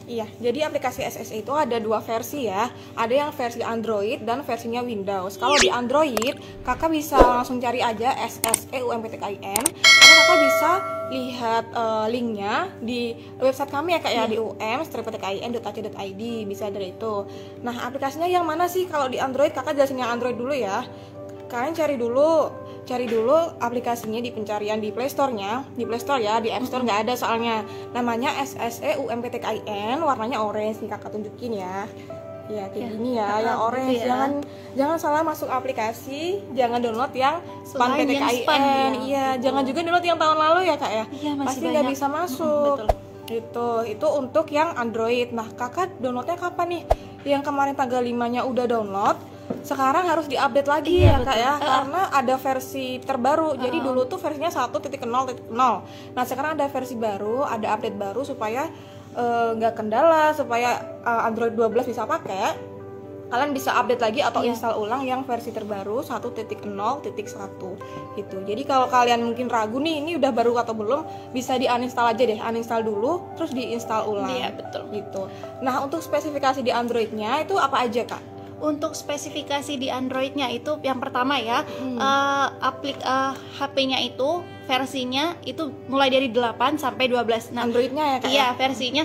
Iya, jadi aplikasi SSE itu ada dua versi ya. Ada yang versi Android dan versinya Windows. Kalau di Android, kakak bisa langsung cari aja SSE UMPTKIN. Atau kakak bisa lihat linknya di website kami ya kak ya, di um-ptkin.ac.id, bisa dari itu. Nah, aplikasinya yang mana sih? Kalau di Android, kakak jelasin yang Android dulu ya. Kalian cari dulu aplikasinya di pencarian di Play Store-nya, di Play Store ya, di App Store nggak ada soalnya. Namanya SSE UMPTKIN, warnanya orange nih kakak tunjukin ya. Ya kayak gini ya, yang orange gitu ya. Jangan salah masuk aplikasi, jangan download yang spam Selain yang PTKIN. spam, ya, Iya, gitu. jangan juga download yang tahun lalu ya kak ya. Iya, masih pasti nggak banyak. bisa masuk. Betul. Itu untuk yang Android. Nah kakak downloadnya kapan nih? Yang kemarin tanggal 5-nya udah download, sekarang harus diupdate lagi Iya, ya kak betul. ya, karena ada versi terbaru. Jadi dulu tuh versinya 1.0.0. Nah sekarang ada versi baru, ada update baru supaya nggak kendala, supaya Android 12 bisa pakai. Kalian bisa update lagi atau install ulang yang versi terbaru 1.0.1 gitu. Jadi kalau kalian mungkin ragu nih ini udah baru atau belum, bisa di uninstall aja deh, uninstall dulu terus diinstal ulang. Iya, betul. Gitu. Nah untuk spesifikasi di Androidnya itu apa aja kak? Untuk spesifikasi di Androidnya itu yang pertama ya, HP-nya itu versinya itu mulai dari 8 sampai 12. Nah, Androidnya ya kak? Iya, versinya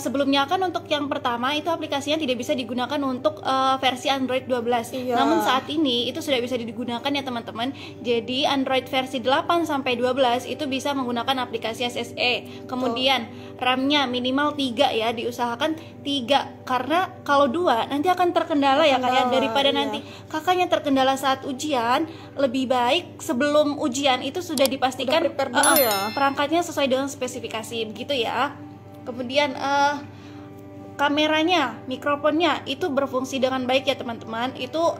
sebelumnya kan untuk yang pertama itu aplikasinya tidak bisa digunakan untuk versi Android 12. Iya. Namun saat ini itu sudah bisa digunakan ya teman-teman. Jadi Android versi 8 sampai 12 itu bisa menggunakan aplikasi SSE. Kemudian RAM-nya minimal 3 ya, diusahakan 3 karena kalau 2 nanti akan terkendala ya kayak daripada nanti kakaknya terkendala saat ujian, lebih baik sebelum ujian itu sudah dipastikan prepare dulu ya. perangkatnya sesuai dengan spesifikasi begitu ya. Kemudian kameranya, mikrofonnya itu berfungsi dengan baik ya teman-teman. Itu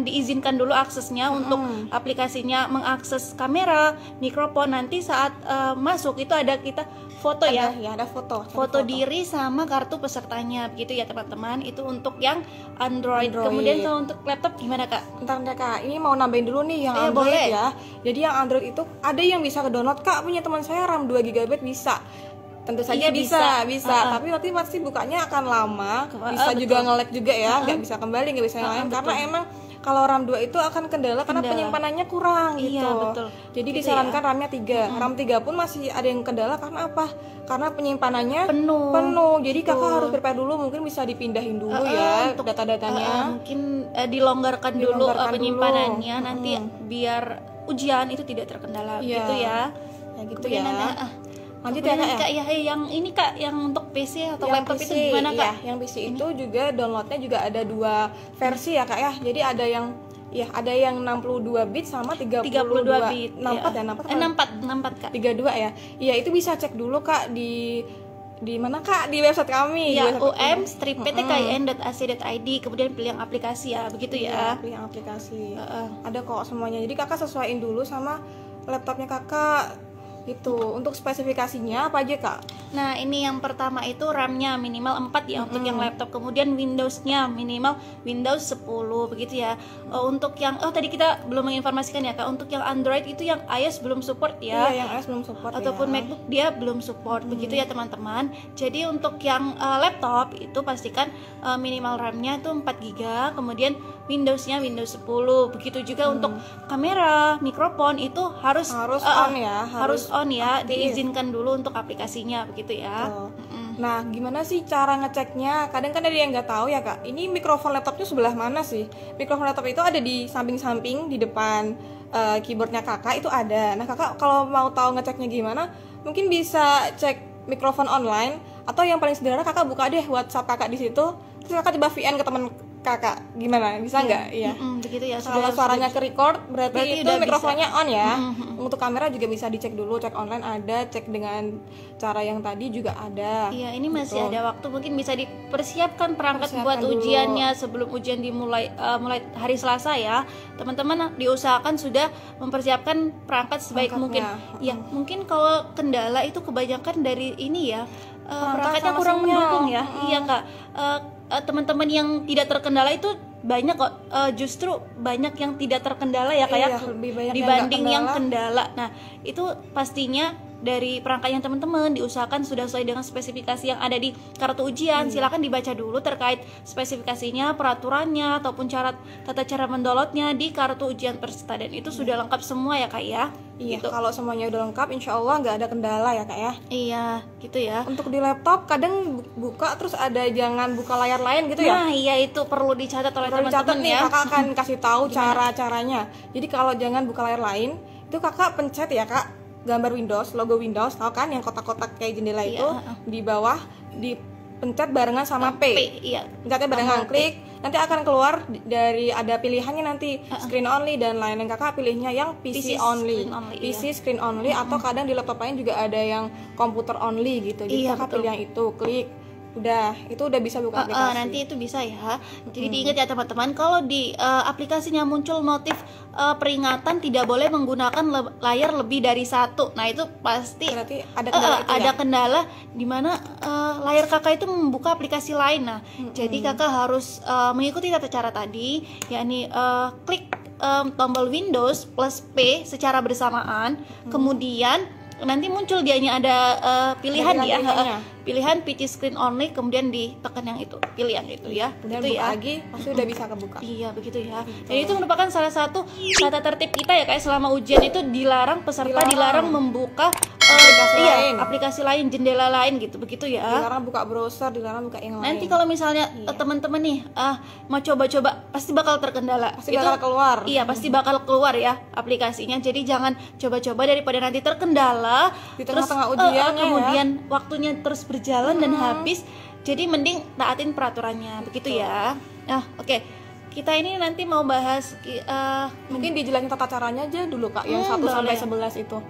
diizinkan dulu aksesnya untuk aplikasinya mengakses kamera, mikrofon. Nanti saat masuk itu ada kita foto ya, ada foto diri sama kartu pesertanya begitu ya teman-teman. Itu untuk yang Android. Kemudian kalau untuk laptop gimana kak? Bentar deh kak, ini mau nambahin dulu nih yang Android boleh. ya. Jadi yang Android itu ada yang bisa ke download kak, punya teman saya RAM 2 GB bisa. Tentu saja bisa. Tapi nanti pasti bukanya akan lama, bisa juga nge-lag juga ya, nggak bisa kembali, nggak bisa yang lain, karena emang kalau RAM 2 itu akan kendala karena penyimpanannya kurang gitu. Iya, betul. Jadi Gitu disarankan RAM-nya 3. RAM 3 pun masih ada yang kendala karena apa? Karena penyimpanannya penuh. Jadi kakak harus prepare dulu, mungkin bisa dipindahin dulu ya untuk data-datanya. mungkin dilonggarkan dulu penyimpanannya nanti biar ujian itu tidak terkendala gitu ya. Ya gitu Kemudian ya. Lanjut ya kak ya. Yang ini kak, yang untuk PC atau Yang laptop PC, itu gimana kak? Ya, yang PC itu juga downloadnya juga ada 2 versi ya kak ya. Jadi ada yang 62 bit sama 32 bit. 64 kak. 32 ya. Iya, itu bisa cek dulu kak di mana kak? Di website kami. Ya, um-ptkin.ac.id, kemudian pilih yang aplikasi ya, begitu ya. Pilih yang aplikasi. Ada kok semuanya. Jadi kakak sesuaiin dulu sama laptopnya kakak. Gitu. Untuk spesifikasinya apa aja kak? Nah ini yang pertama itu RAM-nya minimal 4 ya untuk yang laptop. Kemudian Windows-nya minimal Windows 10 begitu ya. Untuk yang tadi kita belum menginformasikan ya kak, untuk yang Android itu yang iOS belum support ya. Iya, yang iOS belum support ataupun MacBook dia belum support begitu ya teman-teman. Jadi untuk yang laptop itu pastikan minimal RAM-nya itu 4 GB, kemudian Windows-nya Windows 10. Begitu juga untuk kamera, mikrofon itu harus on ya, harus on ya, diizinkan dulu untuk aplikasinya begitu ya. Nah, gimana sih cara ngeceknya? Kadang kan ada yang nggak tahu ya kak. Ini mikrofon laptopnya sebelah mana sih? Mikrofon laptop itu ada di samping-samping di depan keyboardnya kakak itu ada. Nah kakak kalau mau tahu ngeceknya gimana, mungkin bisa cek mikrofon online atau yang paling sederhana kakak buka deh WhatsApp kakak di situ. Terus kakak coba VN ke teman kakak gimana, bisa nggak? Iya. Begitu ya. Kalau suaranya ke record berarti itu udah mikrofonnya bisa. on ya. Untuk kamera juga bisa dicek dulu, cek online ada, cek dengan cara yang tadi juga ada. Iya, ini masih Gitu. ada waktu, mungkin bisa dipersiapkan perangkat Persiapkan buat dulu. ujiannya sebelum ujian dimulai mulai hari Selasa ya. Teman-teman diusahakan sudah mempersiapkan perangkat sebaik mungkin. Perangkatnya. Ya, mungkin kalau kendala itu kebanyakan dari ini ya. Perangkatnya sama kurang sinyal. mendukung ya. Iya, Kak. Teman-teman yang tidak terkendala itu banyak kok, justru banyak yang tidak terkendala ya, kayak Iya, lebih banyak yang dibanding nggak yang kendala. Nah, itu pastinya dari perangkatnya teman-teman diusahakan sudah sesuai dengan spesifikasi yang ada di kartu ujian. Silakan dibaca dulu terkait spesifikasinya, peraturannya ataupun tata cara mendownloadnya di kartu ujian peserta, dan itu sudah lengkap semua ya, Kak ya. Iya, Gitu. kalau semuanya udah lengkap insya Allah nggak ada kendala ya kak ya. Iya, gitu ya. Untuk di laptop kadang buka terus ada jangan buka layar lain gitu ya. Nah, iya, itu perlu dicatat oleh Perlu dicatat teman-teman nih, ya. kakak akan kasih tahu cara-caranya. Jadi kalau jangan buka layar lain, itu kakak pencet ya kak, gambar Windows, logo Windows, tahu kan yang kotak-kotak kayak jendela Iya, itu, di bawah dipencet barengan sama P. Iya. Pencetnya barengan, klik, nanti akan keluar dari ada pilihannya nanti screen only dan lain-lain. Kakak pilihnya yang PC only, screen only, PC screen only, atau kadang di laptop lain juga ada yang komputer only gitu. Jadi Iya, kakak betul. pilih yang itu, klik. Udah, itu udah bisa buka aplikasi. Nanti itu bisa ya. Jadi diingat ya teman-teman, kalau di aplikasinya muncul notif peringatan tidak boleh menggunakan layar lebih dari satu. Nah, itu pasti Berarti ada kendala itu ada ya? kendala di mana layar kakak itu membuka aplikasi lain. Nah, jadi kakak harus mengikuti tata cara tadi, yakni klik tombol Windows plus P secara bersamaan, kemudian nanti muncul dianya ada pilihan Ada ya, pilihannya. pilihan PC screen only, kemudian ditekan yang itu, pilih yang itu ya. Kemudian Itu buka ya. lagi pasti udah bisa kebuka. Iya, begitu ya. Dan itu merupakan salah satu tata tertib kita ya, kayak selama ujian itu dilarang peserta dilarang membuka aplikasi lain, jendela lain gitu, begitu ya. Dilarang buka browser, dilarang buka yang lain. Nanti kalau misalnya teman-teman nih mau coba-coba, pasti bakal terkendala. Pasti bakal keluar. Iya, pasti bakal keluar ya aplikasinya. Jadi jangan coba-coba daripada nanti terkendala Di terus tengah-tengah ujiannya kemudian waktunya terus berjalan dan habis. Jadi mending taatin peraturannya, begitu ya. Nah, oke. Kita ini nanti mau bahas Mungkin dijelasin tata caranya aja dulu kak, yang 1 sampai boleh. 11 itu.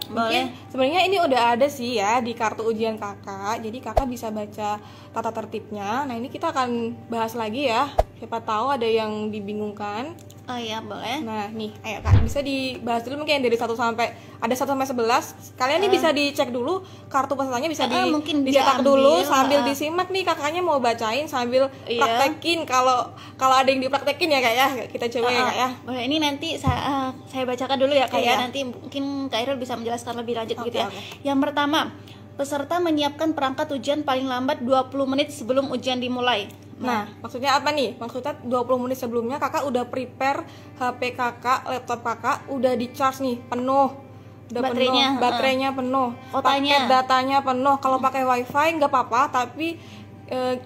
Boleh. Mungkin sebenarnya ini udah ada sih ya di kartu ujian kakak, jadi kakak bisa baca tata tertibnya. Nah ini kita akan bahas lagi ya, siapa tahu ada yang dibingungkan. Oh iya, boleh. Nah nih, ayo kak, bisa dibahas dulu mungkin dari 1 sampai 11. Kalian nih bisa dicek dulu kartu pesertanya, bisa mungkin dicetak diambil, dulu sambil disimak nih, kakaknya mau bacain sambil praktekin. Kalau ada yang dipraktekin ya kak ya, kita coba ya kak ya. Boleh, ini nanti saya bacakan dulu ya kak ya. Iya. Nanti mungkin Kak Irul bisa menjelaskan lebih lanjut gitu ya. Oke. Yang pertama, peserta menyiapkan perangkat ujian paling lambat 20 menit sebelum ujian dimulai. Nah, maksudnya apa nih? Maksudnya 20 menit sebelumnya kakak udah prepare HP kakak, laptop kakak udah di-charge nih, penuh. Udah Baterainya, penuh, baterainya penuh, Kotanya. paket datanya penuh. Kalau pakai wifi nggak apa-apa, tapi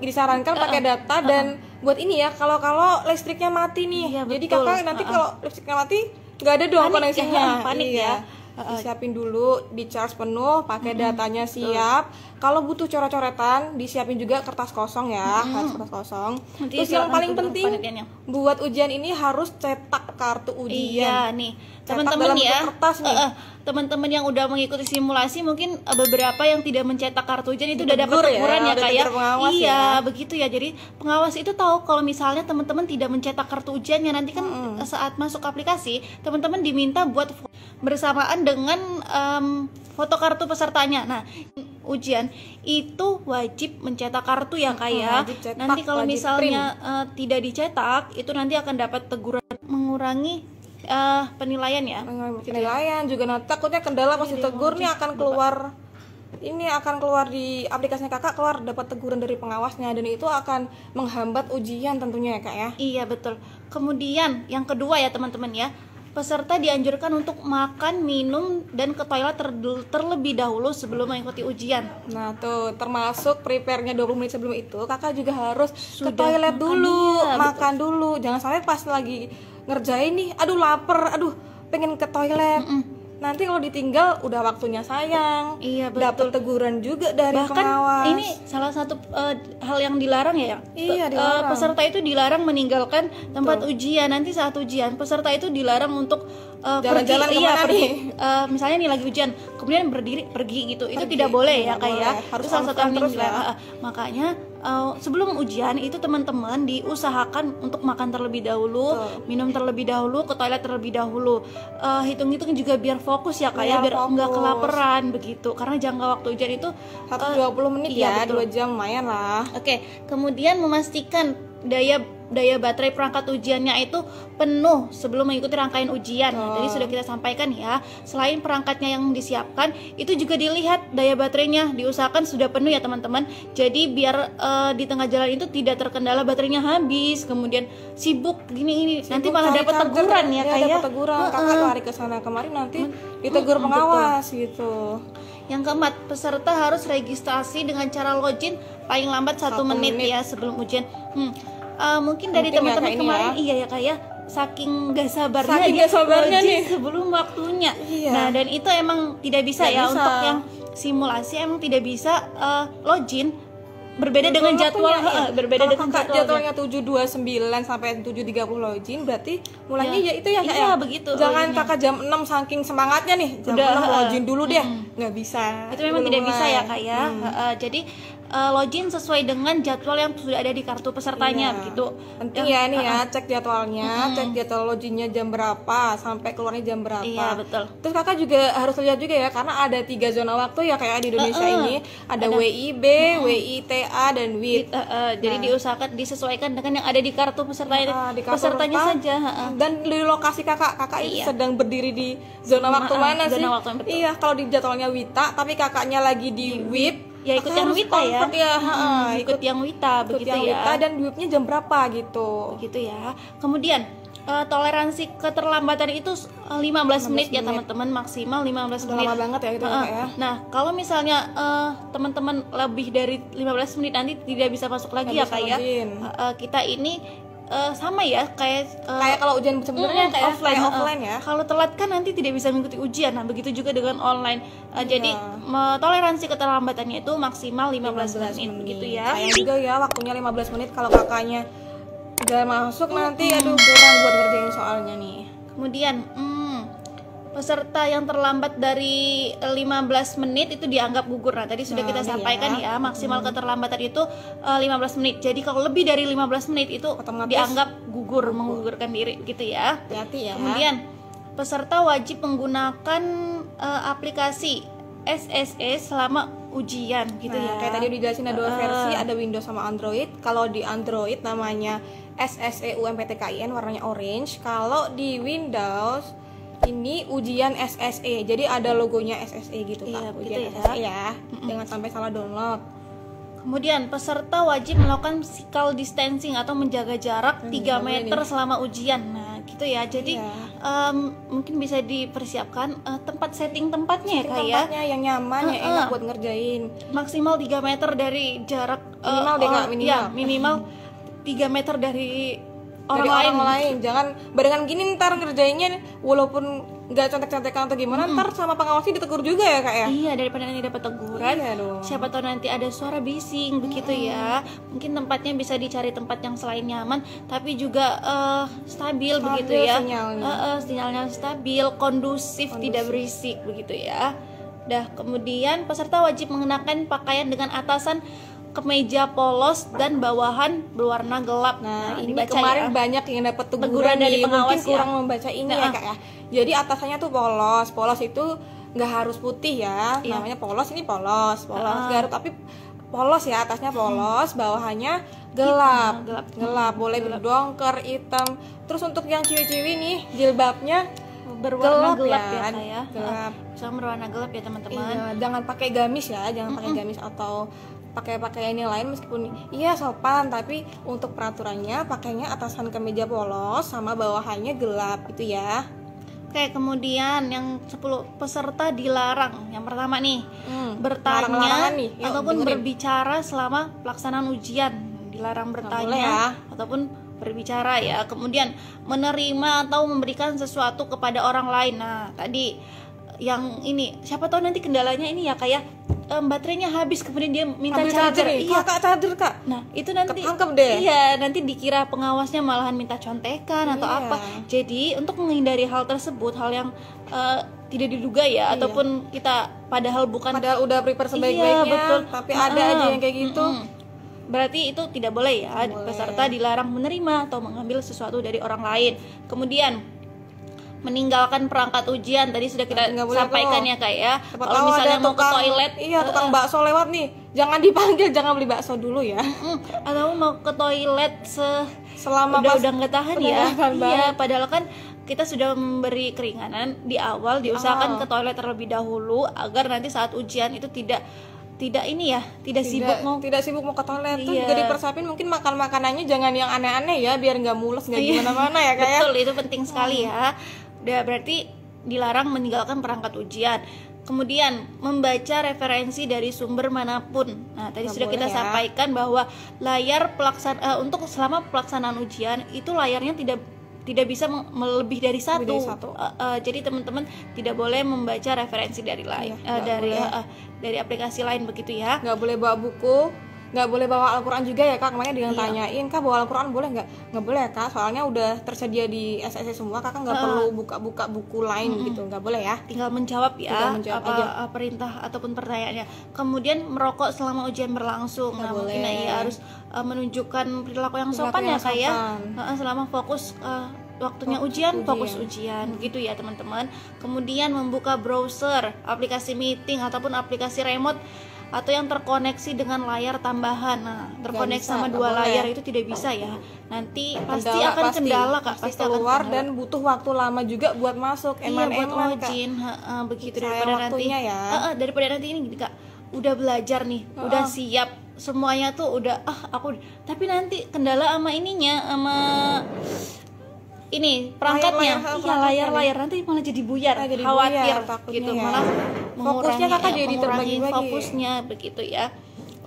disarankan pakai data. Dan buat ini ya, kalau listriknya mati nih, Iya, jadi betul. kakak nanti kalau listriknya mati nggak ada dong Panik ya, koneksinya. panik Iya. ya. Disiapin dulu, di charge penuh, pakai datanya siap. Kalau butuh coret-coretan, disiapin juga kertas kosong ya, harus kertas kosong. Nanti Terus yang silakan paling tunggu penting panitianya. buat ujian ini harus cetak kartu ujian. Iya nih, Cetak teman-teman dalam ya. bentuk kertas nih. Teman-teman yang udah mengikuti simulasi mungkin beberapa yang tidak mencetak kartu ujian itu udah dapat Ditegur ya, teguran ya udah kayak. ditegur pengawas Iya, ya. begitu ya. Jadi pengawas itu tahu kalau misalnya teman-teman tidak mencetak kartu ujiannya, nanti kan saat masuk aplikasi teman-teman diminta buat bersamaan dengan foto kartu pesertanya. Nah, ujian itu wajib mencetak kartu ya kak ya. wajib cetak, Nanti kalau wajib misalnya tidak dicetak, itu nanti akan dapat teguran, mengurangi penilaian ya. Penilaian juga, nah takutnya kendala pas ditegur nih akan keluar. Ini akan keluar di aplikasinya kakak, keluar dapat teguran dari pengawasnya, dan itu akan menghambat ujian tentunya ya kak ya. Iya betul. Kemudian yang kedua ya teman-teman ya, peserta dianjurkan untuk makan, minum, dan ke toilet terlebih dahulu sebelum mengikuti ujian. Nah tuh termasuk prepare-nya 20 menit sebelum itu kakak juga harus ke Sudah toilet makan, dulu, iya, makan dulu. Jangan sampai pas lagi ngerjain nih, aduh lapar, aduh pengen ke toilet. nanti kalau ditinggal udah waktunya sayang. Iya, Dapat betul. teguran juga dari Bahkan pengawas. ini salah satu hal yang dilarang ya. Iya, dilarang. Peserta itu dilarang meninggalkan tempat ujian. Nanti saat ujian peserta itu dilarang untuk Jalan-jalan pergi, iya, kemana pergi. nih? Misalnya nih lagi ujian, kemudian berdiri pergi gitu. Itu Pergi. tidak boleh ya Nggak kayak. boleh. Harus Itu salah on satu yang terus dilarang. ya. Makanya sebelum ujian itu teman-teman diusahakan untuk makan terlebih dahulu, Betul. minum terlebih dahulu, ke toilet terlebih dahulu. Hitung-hitung juga biar fokus ya kayak, Iya, biar nggak fokus. kelaparan begitu. Karena jangka waktu ujian itu 120 menit iya, ya, betul. 2 jam lumayan lah. Oke, kemudian memastikan daya baterai perangkat ujiannya itu penuh sebelum mengikuti rangkaian ujian. Nah, tadi sudah kita sampaikan ya. Selain perangkatnya yang disiapkan, itu juga dilihat daya baterainya, diusahakan sudah penuh ya teman-teman. Jadi biar di tengah jalan itu tidak terkendala baterainya habis, kemudian sibuk gini nanti malah Cari dapat charger. teguran ya Iya, kayak. dapat teguran. Kakak lari ke sana kemari nanti ditegur pengawas gitu. Yang keempat, peserta harus registrasi dengan cara login paling lambat 1 menit ya sebelum ujian. Mungkin dari Penting ya, teman-teman Kak, ini kemarin ya. iya ya kayak saking gak sabarnya Saking dia gak sabarnya login nih. sebelum waktunya. Iya. Nah, dan itu emang tidak bisa Nggak ya bisa. untuk yang simulasi emang tidak bisa login berbeda dengan Waktunya, jadwal iya. berbeda Kalau dengan kakak jadwalnya. jadwalnya 7.29 sampai 7.30 login, berarti mulainya Iya. ya itu ya Kak Iya, ya? begitu Jangan loginnya. kakak jam 6 saking semangatnya nih, jam Udah, 6 login dulu deh. Nggak bisa. Itu memang Belum tidak bisa mulai. ya kak ya. Jadi login sesuai dengan jadwal yang sudah ada di kartu pesertanya Iya. begitu. Penting ya ini ya, cek jadwalnya, cek jadwal loginnya jam berapa sampai keluarnya jam berapa. Iya, betul. Terus kakak juga harus lihat juga ya, karena ada 3 zona waktu ya kayak di Indonesia ini, ada WIB, WITA dan WIT. Jadi diusahakan disesuaikan dengan yang ada di kartu pesertanya, Di kartu pesertanya peserta, saja. Dan di lokasi kakak ini Iya. sedang berdiri di zona waktu mana sih? zona waktu yang betul. Iya, kalau di jadwalnya WITA tapi kakaknya lagi di WIT, Ya ikut kakak yang harus Wita ya. convert ya. Ikut yang Wita ikut begitu yang ya. WITA dan WIP-nya jam berapa gitu. Begitu ya. Kemudian toleransi keterlambatan itu 15 menit ya teman-teman, maksimal 15 Udah menit. lama banget ya itu ya, Kak, ya. Nah, kalau misalnya teman-teman lebih dari 15 menit nanti tidak bisa masuk lagi ya Nggak bisa kayak login. kita ini sama ya kayak Kayak kalau ujian sebenarnya kayak offline ya. Kalau telat kan nanti tidak bisa mengikuti ujian. Nah, begitu juga dengan online. Jadi toleransi keterlambatannya itu maksimal 15 menit begitu ya. Sayang juga ya waktunya 15 menit kalau kakaknya udah masuk nanti aduh kurang buat ngerjain soalnya nih. Kemudian peserta yang terlambat dari 15 menit itu dianggap gugur. Nah, tadi sudah Nah, kita ini sampaikan ya, maksimal keterlambatan itu 15 menit. Jadi kalau lebih dari 15 menit itu Otomatis dianggap gugur, menggugurkan diri gitu ya. Hati-hati ya. Kemudian peserta wajib menggunakan aplikasi SSE selama ujian gitu ya. Kayak tadi udah dijelasin ada dua versi, ada Windows sama Android. Kalau di Android namanya SSE UMPTKIN warnanya orange. Kalau di Windows ini ujian SSE. Jadi ada logonya SSE gitu Iya, Kak. begitu Ujian ya. SSE ya. Jangan sampai salah download. Kemudian peserta wajib melakukan physical distancing atau menjaga jarak 3 meter selama ujian. Nah, gitu ya. Jadi mungkin bisa dipersiapkan tempat setting tempatnya ya Kak ya. Tempatnya yang nyaman, yang enak buat ngerjain. Maksimal 3 meter dari jarak Minimal deh, Kak, minimal. Ya, minimal 3 meter dari Dari orang lain. Jangan barengan gini ntar ngerjainnya walaupun nggak contek-contekan atau gimana, ntar sama pengawasnya ditegur juga ya Kak ya. Iya, daripada nanti dapat teguran. Iya dong. Siapa tahu nanti ada suara bising begitu ya. Mungkin tempatnya bisa dicari tempat yang selain nyaman tapi juga stabil begitu ya. Sinyalnya stabil, kondusif, tidak berisik begitu ya. Kemudian peserta wajib mengenakan pakaian dengan atasan kemeja polos dan bawahan berwarna gelap. Nah, ini dibaca kemarin ya. banyak yang dapat Teguran teguran dari nih, pengawas mungkin ya. kurang membaca ini ya Kak ya. Jadi atasannya tuh polos. Polos itu nggak harus putih ya. Namanya polos, ini polos. Nggak harus, tapi polos ya, atasnya polos, bawahannya gelap. Gelap, boleh berdongker, hitam. Terus untuk yang ciwi-ciwi nih, jilbabnya berwarna gelap kan? ya Kak ya. Gelap. Sama berwarna gelap ya teman-teman. Iya, jangan pakai gamis ya, jangan pakai gamis atau pakai pakaian yang lain meskipun iya sopan, tapi untuk peraturannya pakainya atasan kemeja polos sama bawahannya gelap gitu ya. Oke, kemudian yang 10 peserta dilarang. Yang pertama nih, Larang-larangan bertanya nih. Yuk, ataupun dengerin. berbicara selama pelaksanaan ujian. Dilarang boleh bertanya ya. ataupun berbicara ya. Kemudian menerima atau memberikan sesuatu kepada orang lain. Nah, tadi yang ini siapa tahu nanti kendalanya ini ya kayak baterainya habis kemudian dia minta Ambil charger. nih. Iya, Kak, charger Kak. nah itu nanti Ketangkep deh. iya nanti dikira pengawasnya malahan minta contekan atau Iya. apa. Jadi untuk menghindari hal tersebut, hal yang tidak diduga ya, Iya. ataupun kita padahal Padahal udah prepare sebaik-baiknya, Iya, betul. tapi ada aja yang kayak gitu. Berarti itu tidak boleh ya, Tidak boleh. peserta dilarang menerima atau mengambil sesuatu dari orang lain. Kemudian meninggalkan perangkat ujian tadi sudah kita Nggak boleh sampaikan tuh. ya Kak ya. Siapa Kalau tahu misalnya ada mau ke toilet, iya tukang bakso lewat nih, jangan dipanggil, jangan beli bakso dulu ya. atau mau ke toilet Selama pas udah nggak tahan udah ya. nggak tahan Iya, banget. padahal kan kita sudah memberi keringanan di awal, diusahakan ke toilet terlebih dahulu agar nanti saat ujian itu tidak ini ya, tidak sibuk mau. tidak sibuk mau ke toilet tuh Iya. juga dipersiapin, mungkin makan makanannya jangan yang aneh-aneh ya, biar nggak mules nggak gimana-mana ya kayak. Betul, itu penting sekali ya. Udah berarti dilarang meninggalkan perangkat ujian. Kemudian membaca referensi dari sumber manapun. Nah, tadi Nggak sudah kita boleh ya. sampaikan bahwa layar untuk selama pelaksanaan ujian itu layarnya tidak bisa melebih dari satu. dari satu. Jadi teman-teman tidak boleh membaca referensi dari lain, Iya, nggak boleh. dari aplikasi lain begitu ya. Nggak boleh bawa buku, nggak boleh bawa Al-Quran juga ya Kak. Kemarin ada yang Iya. tanyain, Kak bawa Al-Quran boleh nggak boleh ya Kak, soalnya udah tersedia di SSC semua, Kakak nggak perlu buka-buka buku lain gitu, nggak boleh ya. Tinggal menjawab ya Tinggal menjawab apa aja. perintah ataupun pertanyaannya. Kemudian merokok selama ujian berlangsung. Nggak Nah, mungkin boleh. ia harus menunjukkan perilaku yang Perilaku sopan yang ya kayak sopan. selama fokus waktunya ujian, fokus ujian gitu ya teman-teman. Kemudian membuka browser, aplikasi meeting ataupun aplikasi remote atau yang terkoneksi dengan layar tambahan. Nah, terkoneksi bisa, sama nggak dua boleh. layar itu tidak bisa ya. Nanti pasti Kendala, akan kendala Kak, pasti pasti akan keluar kendala. dan butuh waktu lama juga buat masuk. Iya, buat Eman-eman Kak. login, begitu Sayang daripada nanti waktunya ya. daripada nanti ini gini Kak, udah belajar nih, udah siap semuanya tuh udah tapi nanti kendala sama ininya sama ini perangkatnya, layar nanti malah jadi buyar, jadi khawatir buyar takutnya gitu, ya. malah Fokusnya Kakak jadi mengurangi terbagi-bagi. fokusnya begitu ya.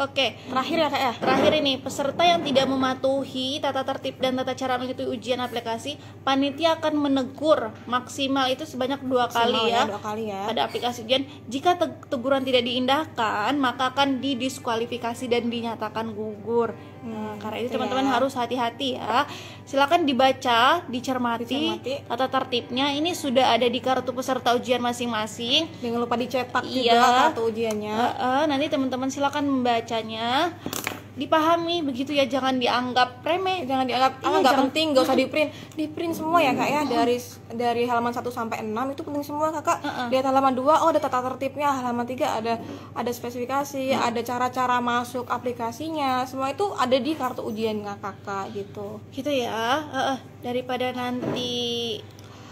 Oke, Terakhir ya Kak ya. terakhir ini, peserta yang tidak mematuhi tata tertib dan tata cara mengikuti ujian aplikasi, panitia akan menegur maksimal itu sebanyak 2 kali ya, 2 kali ya. pada aplikasi ujian. Jika teguran tidak diindahkan, maka akan didiskualifikasi dan dinyatakan gugur. Karena itu teman-teman harus hati-hati ya. Silakan dibaca, dicermati tata tertibnya. Ini sudah ada di kartu peserta ujian masing-masing. Jangan lupa dicetak Iya. juga kartu ujiannya. Nanti teman-teman silakan membacanya, dipahami begitu ya, jangan dianggap remeh. Jangan dianggap nggak jangan. penting, nggak usah di-print semua ya Kak ya, dari halaman 1 sampai 6 itu penting semua Kakak. Lihat halaman 2, ada tata tertibnya, halaman 3 ada spesifikasi, ada cara-cara masuk aplikasinya, semua itu ada di kartu ujian Kakak gitu. Gitu ya. Daripada nanti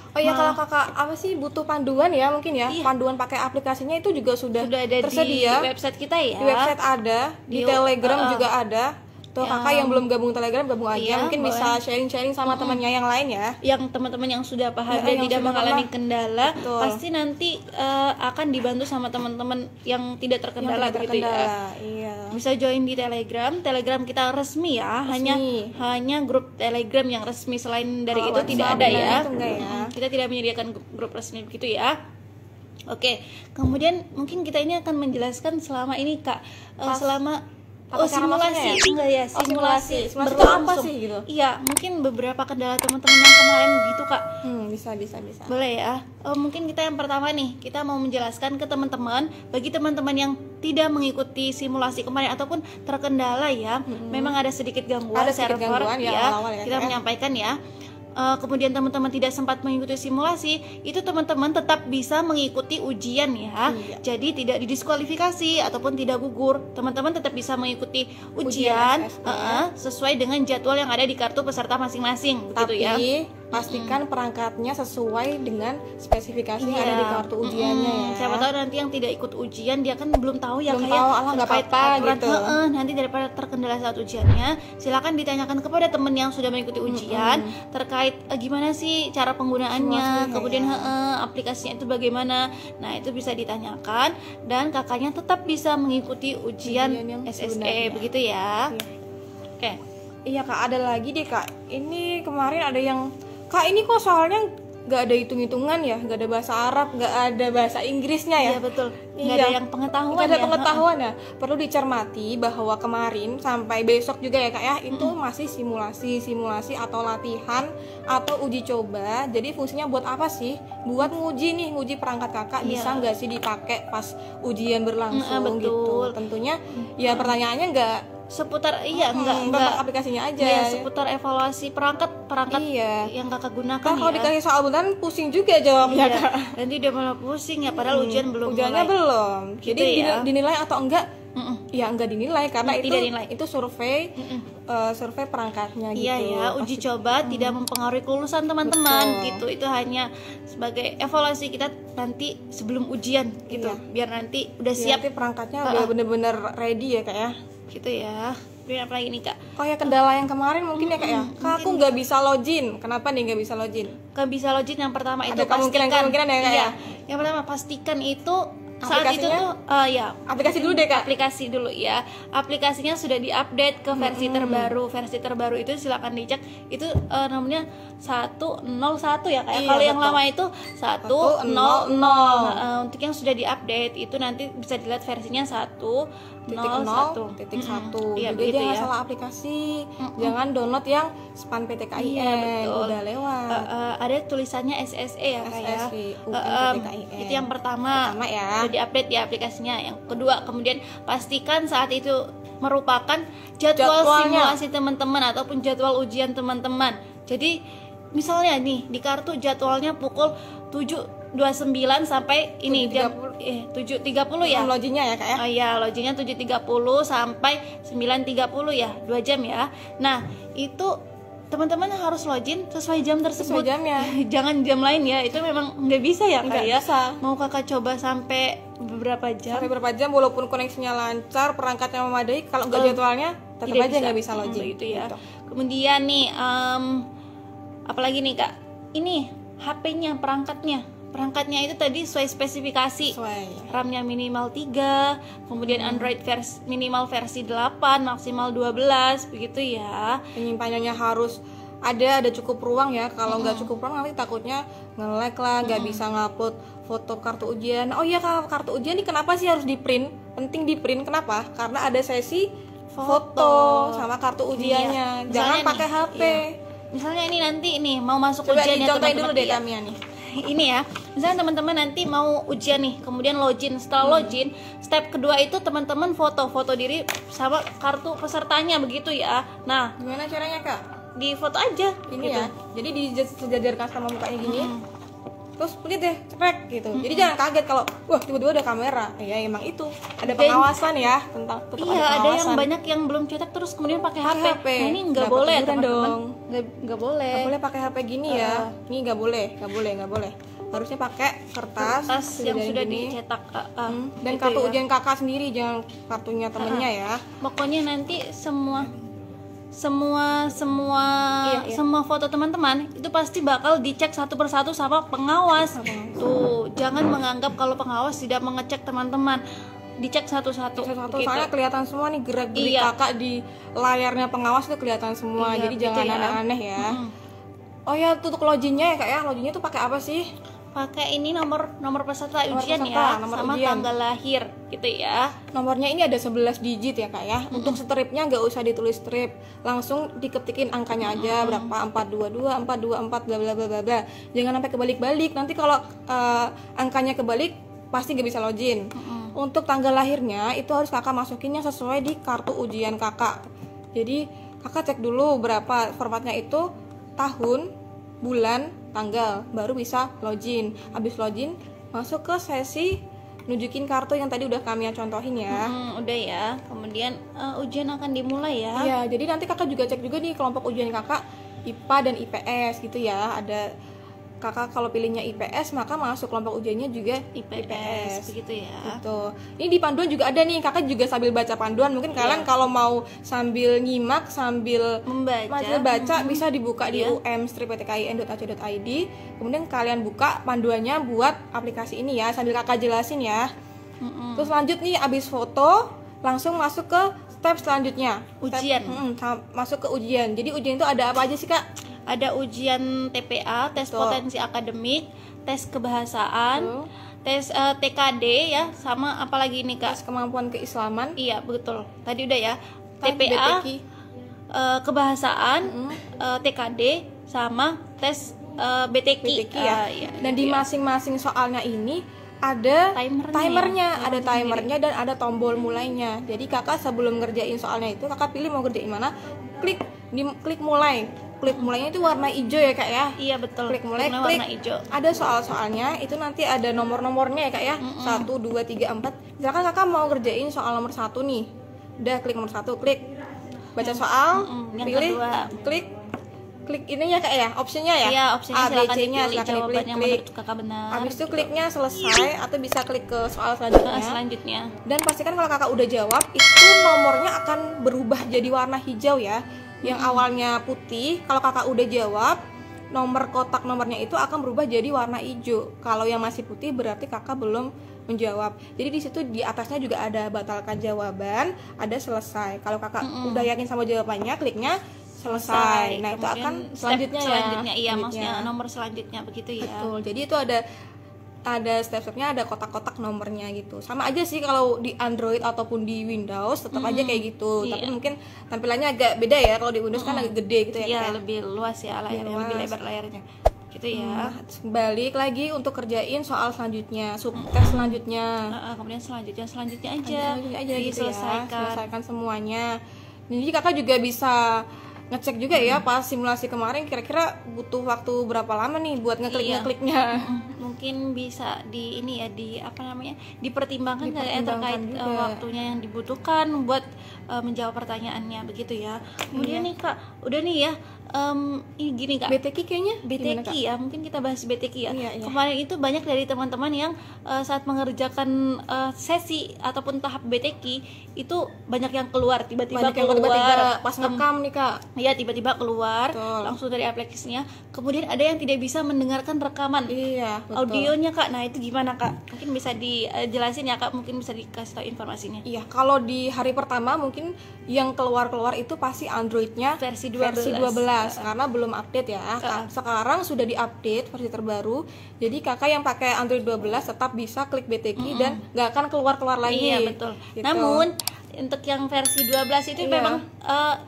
Oh iya, kalau Kakak apa sih butuh panduan ya mungkin ya, Iya. panduan pakai aplikasinya itu juga sudah ada tersedia di website kita ya. di website ada, di Telegram juga ada. Tuh Kakak yang belum gabung Telegram gabung aja, Iya, mungkin boleh. bisa sharing-sharing sama temannya yang lain ya. Yang teman-teman yang sudah paham Ya, dan yang tidak sudah mengalami pernah. kendala, Betul. pasti nanti akan dibantu sama teman-teman yang tidak terkendala Yang begitu ya. terkendala, iya. Bisa join di Telegram kita resmi ya, hanya grup Telegram yang resmi, selain dari Kalau itu tidak WhatsApp ada dan ya. itu enggak ya. Kita tidak menyediakan grup resmi begitu ya. Oke, kemudian mungkin kita ini akan menjelaskan selama ini Kak, selama Apa cara masuknya ya? enggak ya, Oh, simulasi simulasi itu berlangsung. apa sih gitu? Iya, mungkin beberapa kendala teman-teman yang kemarin gitu Kak. Bisa. Boleh ya. Mungkin kita yang pertama nih, kita mau menjelaskan ke teman-teman, bagi teman-teman yang tidak mengikuti simulasi kemarin ataupun terkendala ya, memang ada sedikit gangguan Ada sedikit server gangguan ya, ya. awal-awal ya, Kita Kak, ya. menyampaikan ya. Kemudian teman-teman tidak sempat mengikuti simulasi, itu teman-teman tetap bisa mengikuti ujian ya. Jadi tidak didiskualifikasi ataupun tidak gugur. Teman-teman tetap bisa mengikuti ujian SSC. sesuai dengan jadwal yang ada di kartu peserta masing-masing begitu Tapi ya. pastikan perangkatnya sesuai dengan spesifikasi yang ada di kartu ujiannya ya. Siapa tahu nanti yang tidak ikut ujian dia kan belum tahu ya, Belum kayak tahu, alah, nggak terkait apa-apa aturan. gitu. Nanti daripada terkendala saat ujiannya, silakan ditanyakan kepada teman yang sudah mengikuti ujian terkait gimana sih cara penggunaannya, Simulasinya kemudian ya. aplikasinya itu bagaimana. Nah, itu bisa ditanyakan dan kakaknya tetap bisa mengikuti ujian Ujian yang SSE sebenarnya. begitu ya. Oke. Iya Kak, ada lagi deh Kak. Ini kemarin ada yang Kak ini kok soalnya nggak ada hitung-hitungan ya, nggak ada bahasa Arab, nggak ada bahasa Inggrisnya ya. Iya betul. Nggak Iya. ada yang pengetahuan. Nggak ada ya. pengetahuan ya. Perlu dicermati bahwa kemarin sampai besok juga ya kak ya, itu masih simulasi atau latihan atau uji coba. Jadi fungsinya buat apa sih? Buat nguji perangkat kakak Iya. bisa nggak sih dipakai pas ujian berlangsung betul. gitu. Tentunya ya pertanyaannya nggak Seputar tentang enggak aplikasinya aja. ya, seputar evaluasi perangkat Iya. yang kakak gunakan Kan kalau ya. dikasih soal beneran pusing juga jawabnya Iya, kak. nanti udah malah pusing ya, padahal ujian belum Ujiannya mulai. belum. Jadi Gitu ya. dinilai atau enggak? Mm-mm. Ya enggak dinilai karena Ya, itu tidak dinilai. itu survei survei perangkatnya gitu. Iya ya, uji coba tidak mempengaruhi kelulusan teman-teman Betul. gitu. Itu hanya sebagai evaluasi kita nanti sebelum ujian gitu. Iya. Biar nanti udah Siap. siap Perangkatnya udah bener-bener ready ya kak ya. gitu ya. Kemudian apa lagi nih kak? Kayak kendala yang kemarin mungkin ya kak ya. Kak aku nggak bisa login. Kenapa nih nggak bisa login? Gak bisa login yang pertama itu Ada kemungkinan-kemungkinan ya, Kak, iya. ya? Yang pertama pastikan itu saat itu Aplikasinya? tuh ya Aplikasi dulu deh kak. aplikasi dulu ya. Aplikasinya sudah diupdate ke versi terbaru. Versi terbaru itu silakan dicek. Itu namanya 101 ya kayak. Iya, Kalau yang betul. lama itu 100. 100. Untuk yang sudah diupdate itu nanti bisa dilihat versinya 101. titik satu. Iya Jadi begitu jangan ya. salah aplikasi. Jangan download yang span PTKIN. Iya, betul. Udah lewat. Ada tulisannya SSE ya kayak. SSE, PTKIN. Itu yang pertama. Pertama ya. Udah diupdate ya aplikasinya. Yang kedua, kemudian pastikan saat itu merupakan jadwal Jadwalnya. simulasi teman-teman ataupun jadwal ujian teman-teman. Jadi misalnya nih di kartu jadwalnya pukul 7.29 sampai ini jam 7.30 ya. Loginnya ya kak ya. Oh iya, logingnya 7.30 sampai 9.30 ya, 2 jam ya. Nah, itu teman-teman harus login sesuai jam tersebut. Sesuai jamnya. Jangan jam lain ya, itu memang nggak bisa ya kak Nggak ya. bisa. Mau kakak coba sampai beberapa jam? Sampai berapa jam walaupun koneksinya lancar, perangkatnya memadai, kalau nggak jadwalnya tetap Tidak aja nggak bisa login. Gitu ya. Gitu. Kemudian nih, apalagi nih kak? Ini HP-nya, perangkatnya itu tadi sesuai spesifikasi. Sesuai. RAM-nya minimal 3, kemudian Android minimal versi 8, maksimal 12, begitu ya. Penyimpanannya harus ada cukup ruang ya. Kalau nggak cukup ruang nanti takutnya nge-lag lah, nggak bisa ngupload foto kartu ujian. Oh iya, kalau kartu ujian ini kenapa sih harus di-print? Penting di-print kenapa? Karena ada sesi foto sama kartu ujiannya. Iya. Jangan Misalnya pakai nih, HP. iya. Misalnya ini nanti nih mau masuk Coba ujian ya dicontohin teman-teman. dulu deh Iya. Tamia nih. Ini ya, misalnya teman-teman nanti mau ujian nih, kemudian login. Setelah login, step kedua itu teman-teman foto diri sama kartu pesertanya begitu ya. Nah, Gimana caranya kak? di foto aja Ini gitu. ya. Jadi disejajarkan sama mukanya gini. Terus lihat deh, cekrek gitu. Jadi jangan kaget kalau wah tiba-tiba ada kamera. Ya emang itu. Ada Dan- pengawasan ya tentang tetap Iya, ada yang pengawasan. banyak yang belum cetak terus kemudian pakai HP. Pakai HP. Nah, ini nggak Dapat boleh teguran teman-teman. dong. Nggak boleh. Nggak boleh pakai HP gini ya. Ini nggak boleh. Harusnya pakai kertas yang sudah gini. dicetak. Dan Gitu kartu ya. ujian kakak sendiri, jangan kartunya temennya ya. Pokoknya nanti semua Iya. semua foto teman-teman itu pasti bakal dicek satu persatu sama pengawas. Tuh, jangan menganggap kalau pengawas tidak mengecek teman-teman. Dicek satu-satu. Satu-satu gitu. soalnya kelihatan semua nih gerak-gerik Iya. kakak di layarnya pengawas itu kelihatan semua. Iya, Jadi gitu jangan ya. aneh-aneh ya. Oh ya, untuk loginnya ya kak ya. Loginnya tuh pakai apa sih? Pakai ini nomor peserta Nomor ujian peserta, ya, nomor sama ujian. tanggal lahir gitu ya. Nomornya ini ada 11 digit ya kak ya. Untuk stripnya nggak usah ditulis strip, langsung diketikin angkanya aja berapa 422 424 bla bla bla bla bla. Jangan sampai kebalik-balik. Nanti kalau angkanya kebalik pasti nggak bisa login. Untuk tanggal lahirnya itu harus kakak masukin yang sesuai di kartu ujian kakak. Jadi kakak cek dulu berapa formatnya itu tahun, bulan, tanggal, baru bisa login. Habis login masuk ke sesi nunjukin kartu yang tadi udah kami contohin ya. Udah ya. Kemudian ujian akan dimulai ya. Iya, jadi nanti kakak juga cek juga nih kelompok ujian kakak IPA dan IPS gitu ya. Ada kakak kalau pilihnya IPS maka masuk kelompok ujiannya juga IPS begitu ya. gitu. Ini di panduan juga ada nih, kakak juga sambil baca panduan. Mungkin kalian kalau mau sambil nyimak sambil baca bisa dibuka di um-ptkin.ac.id. Kemudian kalian buka panduannya buat aplikasi ini ya, sambil kakak jelasin ya. Terus lanjut nih, abis foto langsung masuk ke step selanjutnya, Ujian. masuk ke ujian. Jadi ujian itu ada apa aja sih kak? ada ujian TPA, tes Betul. potensi akademik, tes kebahasaan, Betul. tes TKD ya, sama apalagi ini Tes Kak? kemampuan keislaman. Iya betul. Tadi udah ya. Kan TPA, BTQ. kebahasaan, TKD, sama tes BTQ. BTQ ya. Iya, Dan di iya. masing-masing soalnya ini ada Timernya. ada timernya dan ada tombol mulainya. Jadi kakak sebelum ngerjain soalnya itu, kakak pilih mau ngerjain mana, klik mulai. Klik mulainya itu warna hijau ya kak ya. Iya betul. Klik mulai, Warna klik. hijau. Ada soal-soalnya itu nanti ada nomor-nomornya ya kak ya. 1, 2, 3, 4. Misalkan kakak mau ngerjain soal nomor 1 nih, udah klik nomor 1, klik baca soal, yang pilih, kedua. klik ini ya kak ya, opsinya ya. Iya, opsinya A, B, silakan C-nya dipilih silakan jawaban yang diklik. menurut kakak benar. Habis itu gitu. kliknya selesai atau bisa klik ke soal Ke selanjutnya. selanjutnya. Dan pastikan kalau kakak udah jawab itu nomornya akan berubah jadi warna hijau ya. Yang awalnya putih, kalau kakak udah jawab, nomor kotak nomornya itu akan berubah jadi warna hijau. Kalau yang masih putih berarti kakak belum menjawab. Jadi di situ di atasnya juga ada batalkan jawaban, ada selesai. Kalau kakak udah yakin sama jawabannya, kliknya selesai. Nah, itu Kemudian akan step selanjutnya ya. selanjutnya, iya Selanjutnya. maksudnya nomor selanjutnya begitu ya. Betul. Jadi itu ada step-stepnya, ada kotak-kotak nomornya gitu. Sama aja sih kalau di Android ataupun di Windows tetap aja kayak gitu. Iya. Tapi mungkin tampilannya agak beda ya. Kalau di Windows kan agak gede gitu ya. Iya, Kak. lebih luas ya layarnya, lebih luas. lebar layarnya. Gitu ya. Balik lagi untuk kerjain soal selanjutnya, subtes selanjutnya. Kemudian selanjutnya aja, Selanjutnya aja gitu ya. diselesaikan. Selesaikan semuanya. Jadi kakak juga bisa ngecek juga ya pas simulasi kemarin kira-kira butuh waktu berapa lama nih buat ngekliknya. Mungkin bisa di ini ya, di apa namanya, dipertimbangkan kayak terkait juga. waktunya yang dibutuhkan buat menjawab pertanyaannya begitu ya. Kemudian nih Kak, udah nih ya, ini gini Kak, BTQ kayaknya gimana, BTQ Kak? ya, mungkin kita bahas BTQ ya. Iya. Kemarin itu banyak dari teman-teman yang saat mengerjakan sesi ataupun tahap BTQ itu banyak yang keluar tiba-tiba Banyak yang keluar tiba-tiba pas ngerekam nih kak. ya, tiba-tiba keluar Betul. langsung dari aplikasinya. Kemudian ada yang tidak bisa mendengarkan rekaman Iya, betul. audionya Kak. Nah itu gimana Kak? Mungkin bisa dijelasin ya Kak, mungkin bisa dikasih tahu informasinya. Iya, kalau di hari pertama mungkin yang keluar itu pasti Androidnya Versi 12. 12 karena belum update ya. Sekarang sudah diupdate versi terbaru. Jadi kakak yang pakai Android 12 tetap bisa klik BTQ dan nggak akan keluar lagi. Iya betul. Gitu. Namun untuk yang versi 12 itu Iya. memang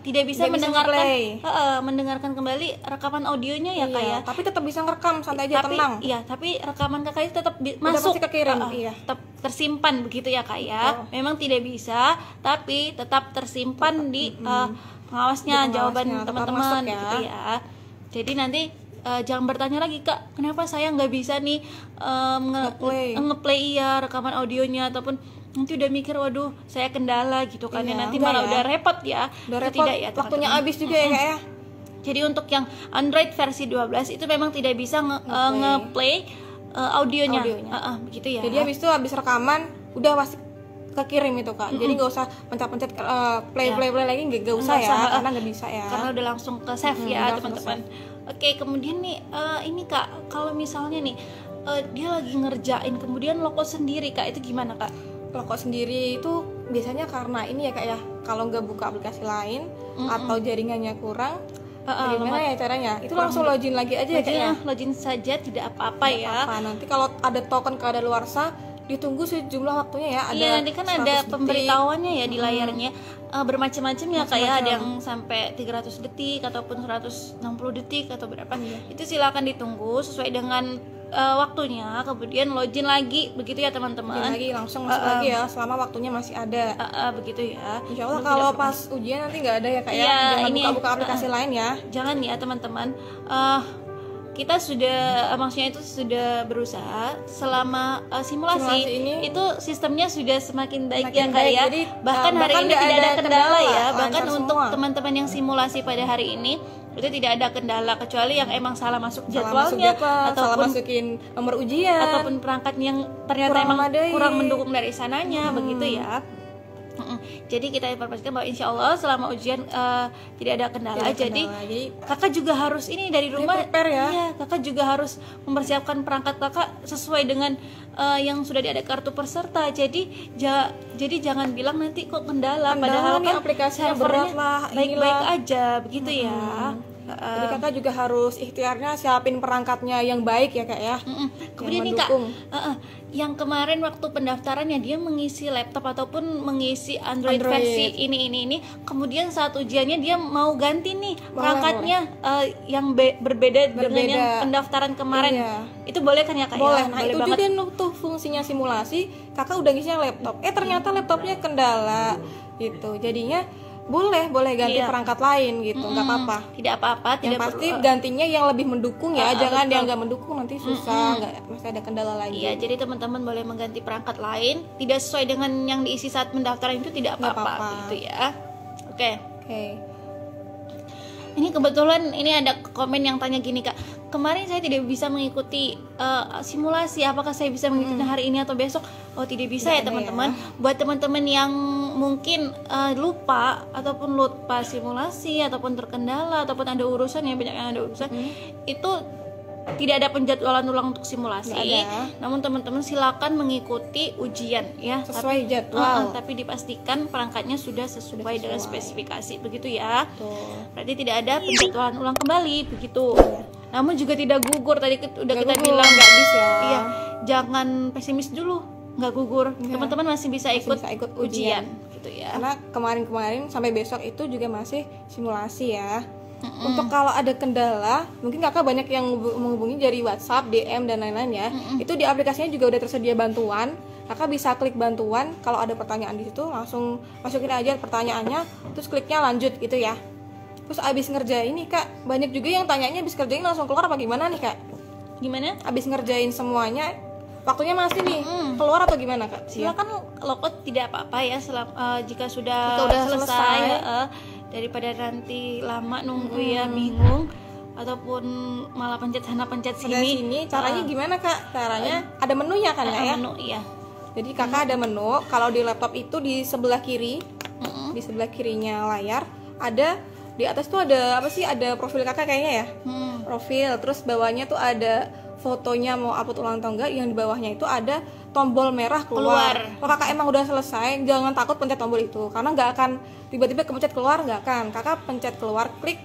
tidak bisa Tidak bisa mendengarkan nge-play. mendengarkan kembali rekaman audionya ya Kak Iya, ya. tapi tetap bisa ngerekam santai aja, Tapi tenang. iya, tapi rekaman Kakak itu tetap Udah masuk, pasti kekirim, iya. tetap tersimpan begitu ya Kak ya. Memang tidak bisa, tapi tetap tersimpan di pengawasnya, Di jawaban pengawasnya, tetap teman-teman masuk ya. gitu ya. Jadi nanti jangan bertanya lagi Kak, kenapa saya nggak bisa nih Nge-play. nge-play ya rekaman audionya, ataupun nanti udah mikir waduh saya kendala gitu kan ya, Iya, nanti enggak malah ya. udah repot ya. Udah Itu repot, tidak ya, waktunya teman-teman. habis juga ya kak ya. Jadi untuk yang Android versi 12 itu memang tidak bisa nge-play audionya. Begitu ya. Jadi habis itu habis rekaman udah pasti kekirim itu kak. Jadi nggak usah pencet-pencet play lagi, nggak usah Nggak ya, usah, karena nggak bisa ya. Karena udah langsung ke save ya udah teman-teman. Oke, kemudian nih ini Kak, kalau misalnya nih dia lagi ngerjain kemudian loko sendiri Kak, itu gimana Kak? Rokok sendiri itu biasanya karena ini ya kak ya, kalau nggak buka aplikasi lain atau jaringannya kurang, gimana ya caranya? Itu langsung login lagi aja ya kak ya. Login saja tidak apa-apa ya. Apa nanti kalau ada token kadaluarsa ditunggu sejumlah waktunya ya. Ada Iya, nanti kan 100 ada detik. pemberitahuannya ya di layarnya. Bermacam-macam ya kayak Macam-macam. ada yang sampai 300 detik ataupun 160 detik atau berapa. Iya. Itu silakan ditunggu sesuai dengan waktunya, kemudian login lagi begitu ya teman-teman. Login lagi langsung masuk lagi ya selama waktunya masih ada. Begitu ya. Insya Allah Belum kalau tidak pas ujian nanti nggak ada ya kak ya. Iya, Jangan ini, buka-buka aplikasi lain ya. Jangan ya teman-teman. Kita sudah maksudnya itu sudah berusaha selama simulasi Simulasi ini itu sistemnya sudah semakin baik semakin ya Kak baik. ya. Jadi, Bahkan hari bahkan ini nggak tidak ada ada kendala ya. kendala, Bahkan lancar untuk semua. teman-teman yang simulasi pada hari ini itu tidak ada kendala kecuali yang emang salah masuk Salah masuk jadwalnya jadwal, salah ataupun masukin nomor ujian ataupun perangkat yang ternyata Kurang emang memadai. kurang mendukung dari sananya begitu ya. Jadi kita informasikan bahwa insya Allah selama ujian tidak ada kendala. Tidak ada Jadi kendala. Jadi kakak juga harus ini dari rumah prepare ya. Iya, kakak juga harus mempersiapkan perangkat kakak sesuai dengan yang sudah ada kartu peserta. Jadi jadi jangan bilang nanti kok kendala, padahal nih kan aplikasinya servernya berat lah, baik-baik inilah. aja begitu ya. Jadi kakak juga harus ikhtiarnya siapin perangkatnya yang baik ya kak ya. Kemudian nih kak, yang kemarin waktu pendaftarannya dia mengisi laptop ataupun mengisi Android versi ini, kemudian saat ujiannya dia mau ganti nih perangkatnya yang berbeda dengan yang pendaftaran kemarin. Itu boleh kan ya kak? Boleh. Ya? Nah Boleh itu banget. juga tuh fungsinya simulasi. Kakak udah ngisinya laptop. Ternyata laptopnya kendala gitu. Jadinya boleh ganti perangkat lain gitu, nggak apa-apa. Tidak apa-apa. Yang pasti gantinya yang lebih mendukung ya, jangan yang nggak mendukung nanti susah, masih ada kendala lagi. Iya, jadi teman-teman boleh mengganti perangkat lain, tidak sesuai dengan yang diisi saat pendaftaran itu tidak apa-apa gitu ya. Oke. Ini kebetulan ini ada komen yang tanya gini kak, kemarin saya tidak bisa mengikuti simulasi, apakah saya bisa mengikuti hari ini atau besok? Oh tidak bisa ya teman-teman. Buat teman-teman yang mungkin lupa ataupun lupa simulasi ataupun terkendala ataupun ada urusan ya, banyak yang ada urusan, itu tidak ada penjadwalan ulang untuk simulasi. Namun teman-teman silakan mengikuti ujian ya sesuai jadwal. Tapi dipastikan perangkatnya sudah sesuai dengan spesifikasi begitu ya. Berarti tidak ada penjadwalan ulang kembali begitu. Namun juga tidak gugur, tadi udah kita bilang nggak bisa. Iya, jangan pesimis dulu, nggak gugur. Teman-teman masih bisa ikut ujian gitu ya. Karena kemarin sampai besok itu juga masih simulasi ya. Untuk kalau ada kendala, mungkin kakak banyak yang menghubungi dari WhatsApp, DM dan lain-lain ya. Itu di aplikasinya juga udah tersedia bantuan. Kakak bisa klik bantuan, kalau ada pertanyaan di situ langsung masukin aja pertanyaannya, terus kliknya lanjut gitu ya. Terus abis ngerjain nih kak, banyak juga yang tanyanya abis ngerjain langsung keluar apa gimana nih kak? Gimana? Abis ngerjain semuanya, waktunya masih nih keluar atau gimana kak? Silakan logout, tidak apa-apa ya jika sudah selesai. Daripada nanti lama nunggu ya bingung ataupun malah pencet sana pencet sini. Caranya gimana kak? Caranya ada menunya kan ya? Menu iya. Jadi kakak ada menu. Kalau di laptop itu di sebelah kiri, di sebelah kirinya layar ada, di atas tuh ada apa sih? Ada profil kakak kayaknya ya. Profil. Terus bawahnya tuh ada fotonya mau upload ulang atau enggak. Yang di bawahnya itu ada tombol merah keluar. Kalau kakak emang udah selesai, jangan takut pencet tombol itu, karena nggak akan tiba-tiba kepencet keluar, nggak akan. Kakak pencet keluar, klik.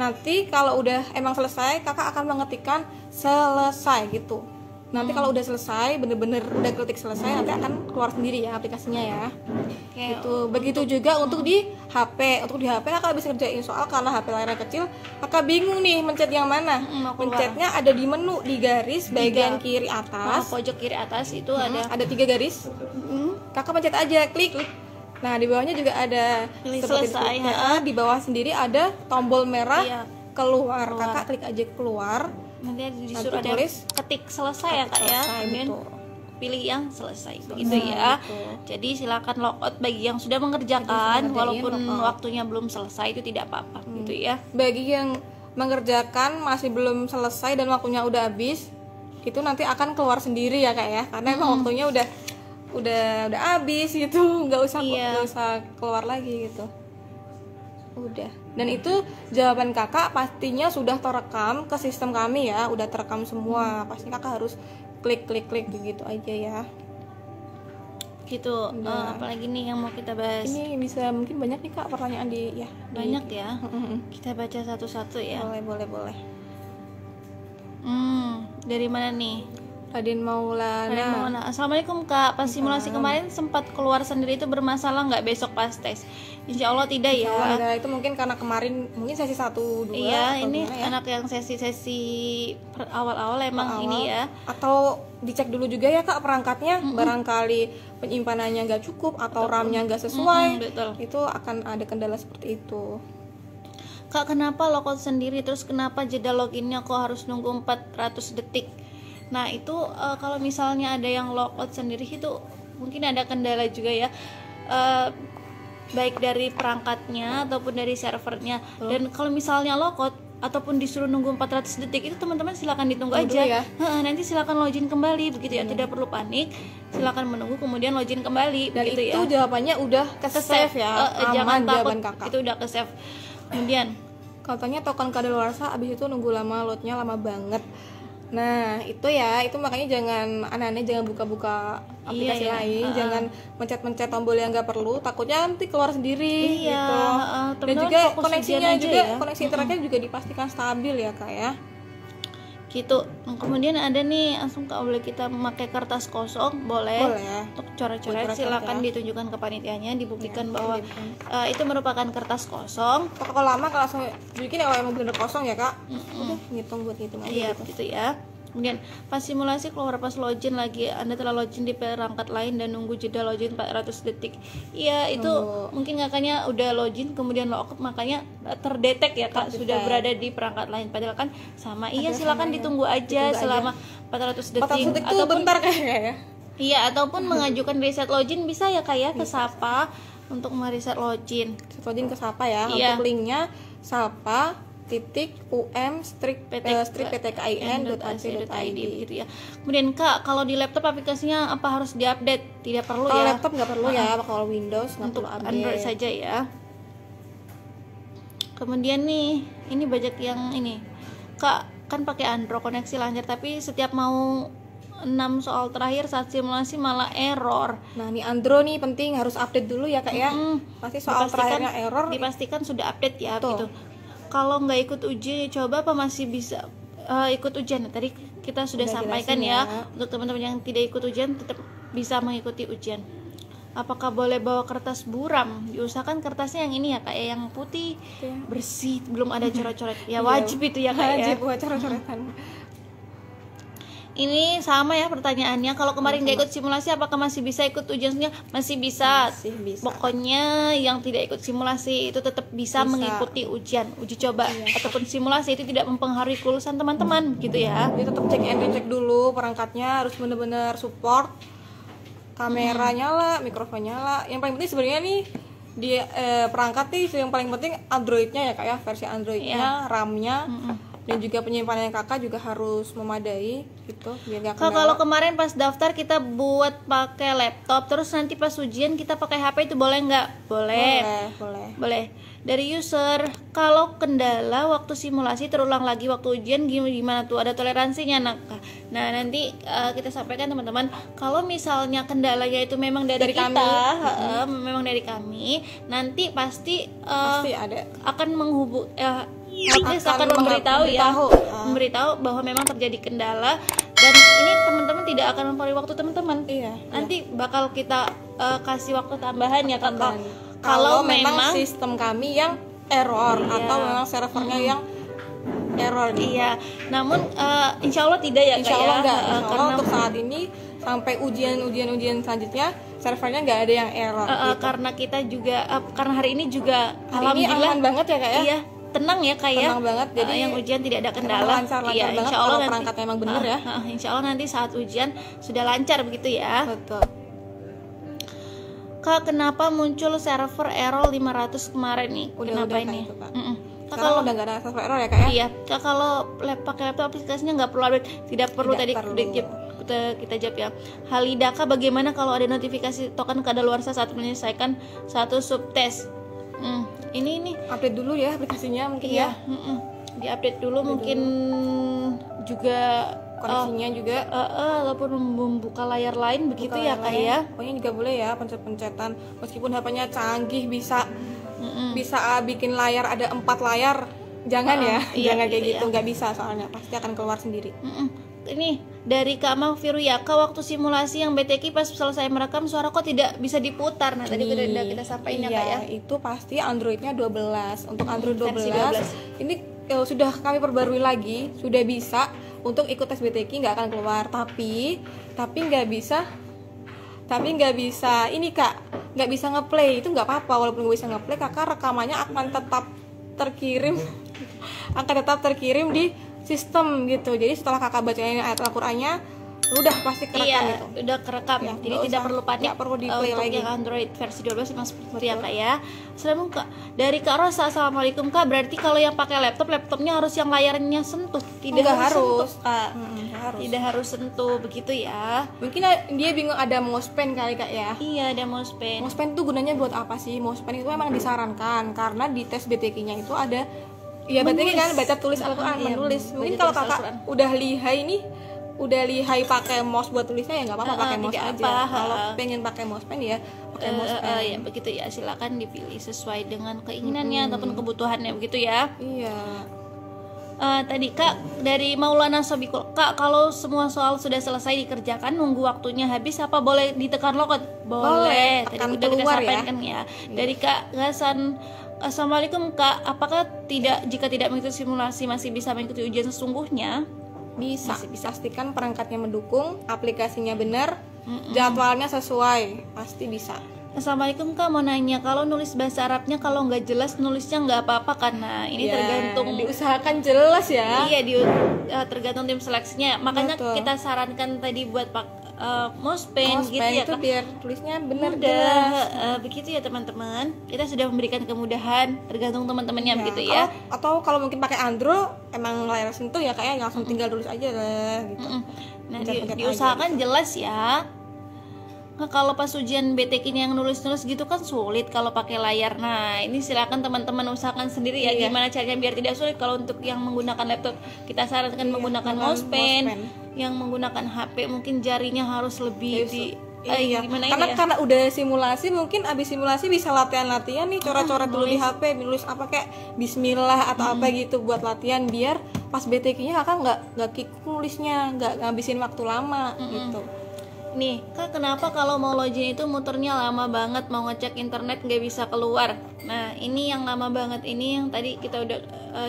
Nanti kalau udah emang selesai, kakak akan mengetikkan selesai gitu. Nanti kalau udah selesai, bener-bener udah ketik selesai, nanti akan keluar sendiri ya aplikasinya ya. Gitu. Begitu juga untuk di HP. Untuk di HP kakak bisa ngerjain soal karena HP layarnya kecil, kakak bingung nih mencet yang mana. Mencetnya ada di menu, di garis bagian kiri atas. Pojok kiri atas itu ada 3 garis. Kakak pencet aja, klik. Nah, di bawahnya juga ada pilih seperti selesai. Di bawah sendiri ada tombol merah keluar. Kakak klik aja keluar. Nanti disuruh ada ketik selesai ya kak ya. Kemudian pilih yang selesai begitu ya. Jadi silakan logout bagi yang sudah mengerjakan walaupun waktunya belum selesai, itu tidak apa-apa gitu ya. Bagi yang mengerjakan masih belum selesai dan waktunya udah habis, itu nanti akan keluar sendiri ya kak ya, karena emang waktunya udah habis gitu, nggak usah keluar lagi gitu. Udah. Dan itu jawaban kakak pastinya sudah terekam ke sistem kami ya, udah terekam semua. Pasti kakak harus klik begitu aja ya. Gitu. Apalagi nih yang mau kita bahas? Ini bisa mungkin banyak nih kak pertanyaan banyak ya. Kita baca satu-satu ya. Boleh. Dari mana nih? Raden Maulana. Assalamualaikum kak, pas simulasi kemarin sempat keluar sendiri, itu bermasalah nggak besok pas tes? Insya Allah tidak ya. Itu mungkin karena kemarin mungkin sesi 1-2. Iya, ini ya? Anak yang sesi awal-awal emang ini ya. Atau dicek dulu juga ya kak perangkatnya, barangkali penyimpanannya nggak cukup atau RAM-nya nggak sesuai. Betul. Itu akan ada kendala seperti itu. Kak, kenapa logout sendiri, terus kenapa jeda loginnya kok harus nunggu 400 detik? Nah itu kalau misalnya ada yang logout sendiri itu mungkin ada kendala juga ya, baik dari perangkatnya ataupun dari servernya. Dan kalau misalnya logout ataupun disuruh nunggu 400 detik, itu teman-teman silakan ditunggu aja ya. Nanti silakan login kembali begitu ya, tidak perlu panik, silakan menunggu kemudian login kembali. Dan begitu itu ya. jawabannya udah ke-save ya, jangan takut, jawaban kakak. itu udah ke-save. Kemudian katanya token kadaluarsa abis itu nunggu lama, loadnya lama banget. Nah itu ya, itu makanya jangan aneh-aneh, jangan buka-buka aplikasi Iya, ya. lain, jangan mencet-mencet tombol yang nggak perlu, takutnya nanti keluar sendiri Iya, gitu. Dan teman-teman juga fokus koneksinya ujian aja juga, ya. koneksi internetnya juga dipastikan stabil ya kak ya. Gitu. Kemudian ada nih, langsung boleh kita memakai kertas kosong, boleh. Boleh. Untuk coret-coret Buat coret-coret silakan ya. ditunjukkan ke panitianya, dibuktikan Ya, bahwa itu merupakan kertas kosong. Kalau lama kalau langsung bikin ya, kalau emang bener kosong ya kak, udah ngitung buat ngitung aja Iya, gitu. begitu ya. Kemudian pas simulasi keluar pas login lagi, Anda telah login di perangkat lain dan nunggu jeda login 400 detik. Iya, itu mungkin kakaknya udah login kemudian logout, makanya terdetek ya Kak, sudah berada di perangkat lain. Padahal kan sama. Iya, silakan ditunggu aja selama 400 detik. 400 detik tuh bentar kayak ya. Iya, ataupun mengajukan reset login bisa ya Kak ya, ke Sapa untuk mereset login. Login ke Sapa ya. Iya. Untuk linknya sapa.um/ptkin.ac.id gitu ya. Kemudian Kak, kalau di laptop aplikasinya apa harus diupdate? Tidak perlu Kalau ya. laptop nggak perlu ya, kalau Windows nggak Untuk perlu update. Android saja ya. Kemudian nih, ini banyak yang ini. Kak, kan pakai Android koneksi lancar, tapi setiap mau 6 soal terakhir saat simulasi malah error. Nah, ini Android nih penting harus update dulu ya kak ya. Pasti soal terakhirnya error. Dipastikan sudah update ya Betul. gitu. Kalau nggak ikut uji coba apa masih bisa ikut ujian? Tadi kita sudah sampaikan jelasin ya, untuk teman-teman yang tidak ikut ujian tetap bisa mengikuti ujian. Apakah boleh bawa kertas buram? Diusahakan kertasnya yang ini ya kak, yang putih, bersih, belum ada coret-coret. Ya wajib itu ya kak ya. Wajib buat coret-coretan. Ini sama ya pertanyaannya. Kalau kemarin nggak ikut simulasi, apakah masih bisa ikut ujiannya? Masih bisa. Masih bisa. Pokoknya yang tidak ikut simulasi itu tetap bisa mengikuti ujian, uji coba ataupun simulasi, itu tidak mempengaruhi kelulusan teman-teman, gitu ya. Jadi tetap cek and recheck dulu perangkatnya, harus benar-benar support. Kamera nyala, mikrofon nyala. Yang paling penting sebenarnya nih di perangkat nih, yang paling penting Androidnya ya kak ya, versi Androidnya, RAM-nya. Dan juga penyimpanan kakak juga harus memadai gitu biar gak Kak, kalau kemarin pas daftar kita buat pakai laptop, terus nanti pas ujian kita pakai HP, itu boleh nggak? Boleh. Boleh. Dari user, kalau kendala waktu simulasi terulang lagi waktu ujian gimana tuh? Ada toleransinya nah nanti kita sampaikan teman-teman. Kalau misalnya kendalanya itu memang dari kita, memang dari kami, nanti pasti ada akan akan memberitahu bahwa memang terjadi kendala, dan ini teman-teman tidak akan mempengaruhi waktu teman-teman. Nanti bakal kita kasih waktu tambahan ya Kak. Kalau memang sistem kami yang error atau memang servernya yang error. Iya. Namun insya Allah tidak ya Kak. Insya Allah enggak. Karena untuk saat ini sampai ujian selanjutnya servernya nggak ada yang error. Karena kita juga karena hari ini juga alhamdulillah aman banget ya Kak ya. Iya. Tenang ya Kak ya. Tenang banget. Jadi yang ujian tidak ada kendala. Lancar iya, banget. Insya Allah kalau perangkatnya emang bener ya. Insya Allah nanti saat ujian sudah lancar begitu ya. Betul. Kak, kenapa muncul server error 500 kemarin nih? Kenapa ini? Kak, kalau udah nggak ada server error ya Kak ya? Iya. Kak, kalau pakai laptop aplikasinya nggak perlu update. Tidak perlu. Kita jawab ya. Halidaka, bagaimana kalau ada notifikasi token kadaluarsa saat menyelesaikan satu subtes? Ini update dulu ya aplikasinya mungkin ya. Diupdate dulu mungkin juga koneksinya juga ataupun membuka layar lain begitu ya Kak ya. Pokoknya juga boleh ya pencet-pencetan, meskipun HP-nya canggih bisa bikin layar ada 4 layar, jangan jangan kayak gitu, nggak bisa soalnya pasti akan keluar sendiri. Ini dari Kak Mahfiruyaka, waktu simulasi yang BTK pas selesai merekam suara kok tidak bisa diputar. Nah tadi udah kita sampaikan ya Kak ya. Itu pasti Androidnya 12. Untuk Android 12 ini sudah kami perbarui lagi, sudah bisa untuk ikut tes BTK, nggak akan keluar. Tapi nggak bisa ini Kak, nggak bisa ngeplay. Itu nggak apa-apa, walaupun nggak bisa ngeplay, kakak rekamannya akan tetap terkirim di sistem gitu. Jadi setelah kakak bacain ayat Al-Qur'annya udah pasti kerekam gitu. Udah kerekam ya. Jadi tidak perlu panik. Nggak perlu di play untuk lagi. yang Android versi 12 memang seperti itu ya Kak ya. Assalamualaikum Kak. Dari Kak Rosa, assalamualaikum Kak. Berarti kalau yang pakai laptopnya harus yang layarnya sentuh. Tidak harus Kak. Tidak harus sentuh begitu ya. Mungkin dia bingung ada mousepad kali Kak ya. Iya, ada mousepad. Mousepad itu gunanya buat apa sih? Mousepad itu memang disarankan karena di tes BTK-nya itu ada Iya, berarti menulis. kan baca tulis Al-Quran, Iya, menulis. Mungkin baca kalau tulis kakak Al-Quran. udah lihai pakai mouse buat tulisnya ya nggak apa-apa, pakai mouse tidak aja. apa. Kalau pengen pakai mouse pen ya pakai mouse pen. Ya begitu ya, silakan dipilih sesuai dengan keinginannya ataupun kebutuhannya begitu ya. Iya. Tadi Kak dari Maulana Sobikul, Kak kalau semua soal sudah selesai dikerjakan nunggu waktunya habis apa boleh ditekan lokot? Boleh. Tadi tekan udah kita keluar sampaikan ya. kan ya. Dari Kak Gasan, Assalamualaikum Kak, apakah jika tidak mengikuti simulasi masih bisa mengikuti ujian sesungguhnya? Bisa. Masih bisa. Pastikan perangkatnya mendukung, aplikasinya benar, jadwalnya sesuai, pasti bisa. Assalamualaikum Kak, mau nanya kalau nulis bahasa Arabnya kalau nggak jelas nulisnya nggak apa-apa kan? Nah ini Ya, tergantung. diusahakan jelas ya. Iya, tergantung tim seleksinya. Makanya Betul. kita sarankan tadi buat mouse pen Mouse gitu pen ya itu Kak. biar tulisnya benar Mudah. jelas. Begitu ya teman-teman. Kita sudah memberikan kemudahan tergantung teman-temannya Ya, begitu ya. Atau kalau mungkin pakai Android emang layar sentuh ya kayaknya langsung tinggal tulis aja lah gitu. Nah, Pencet-pencet diusahakan aja. jelas ya. Nah, kalau pas ujian BTK-nya yang nulis-nulis gitu kan sulit kalau pakai layar. Nah, ini silakan teman-teman usahakan sendiri ya Iya. gimana caranya biar tidak sulit. Kalau untuk yang menggunakan laptop, kita sarankan menggunakan mouse pen. Yang menggunakan HP mungkin jarinya harus lebih Iya, gimana karena ini ya? karena udah simulasi, mungkin abis simulasi bisa latihan-latihan nih, coret-coret dulu di HP, nulis apa kayak Bismillah atau apa gitu buat latihan biar pas BTK-nya kakak nggak kikuk nulisnya, nggak ngabisin waktu lama gitu. Nih, Kak, kenapa kalau mau login itu muternya lama banget, mau ngecek internet nggak bisa keluar? Nah, ini yang lama banget ini yang tadi kita udah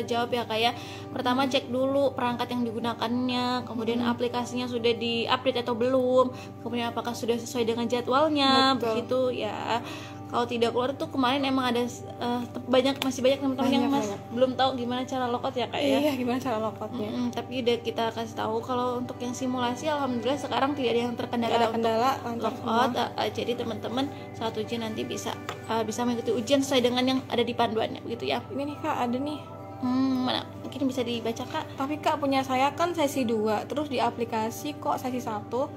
jawab ya Kak ya. Pertama cek dulu perangkat yang digunakannya, kemudian aplikasinya sudah di-update atau belum, kemudian apakah sudah sesuai dengan jadwalnya, Betul. begitu ya. Kalau tidak keluar tuh kemarin emang ada masih banyak teman-teman yang Banyak. belum tahu gimana cara logout ya Kak ya. Iya, gimana cara logotnya? Tapi udah kita kasih tahu kalau untuk yang simulasi alhamdulillah sekarang tidak ada yang terkendala Nggak ada untuk kendala, lancar semua. logout. Jadi teman-teman saat ujian nanti bisa mengikuti ujian sesuai dengan yang ada di panduannya begitu ya. Ini nih kak, ada nih. Mana mungkin bisa dibaca Kak. Tapi kak punya saya kan sesi 2, terus di aplikasi kok sesi 1.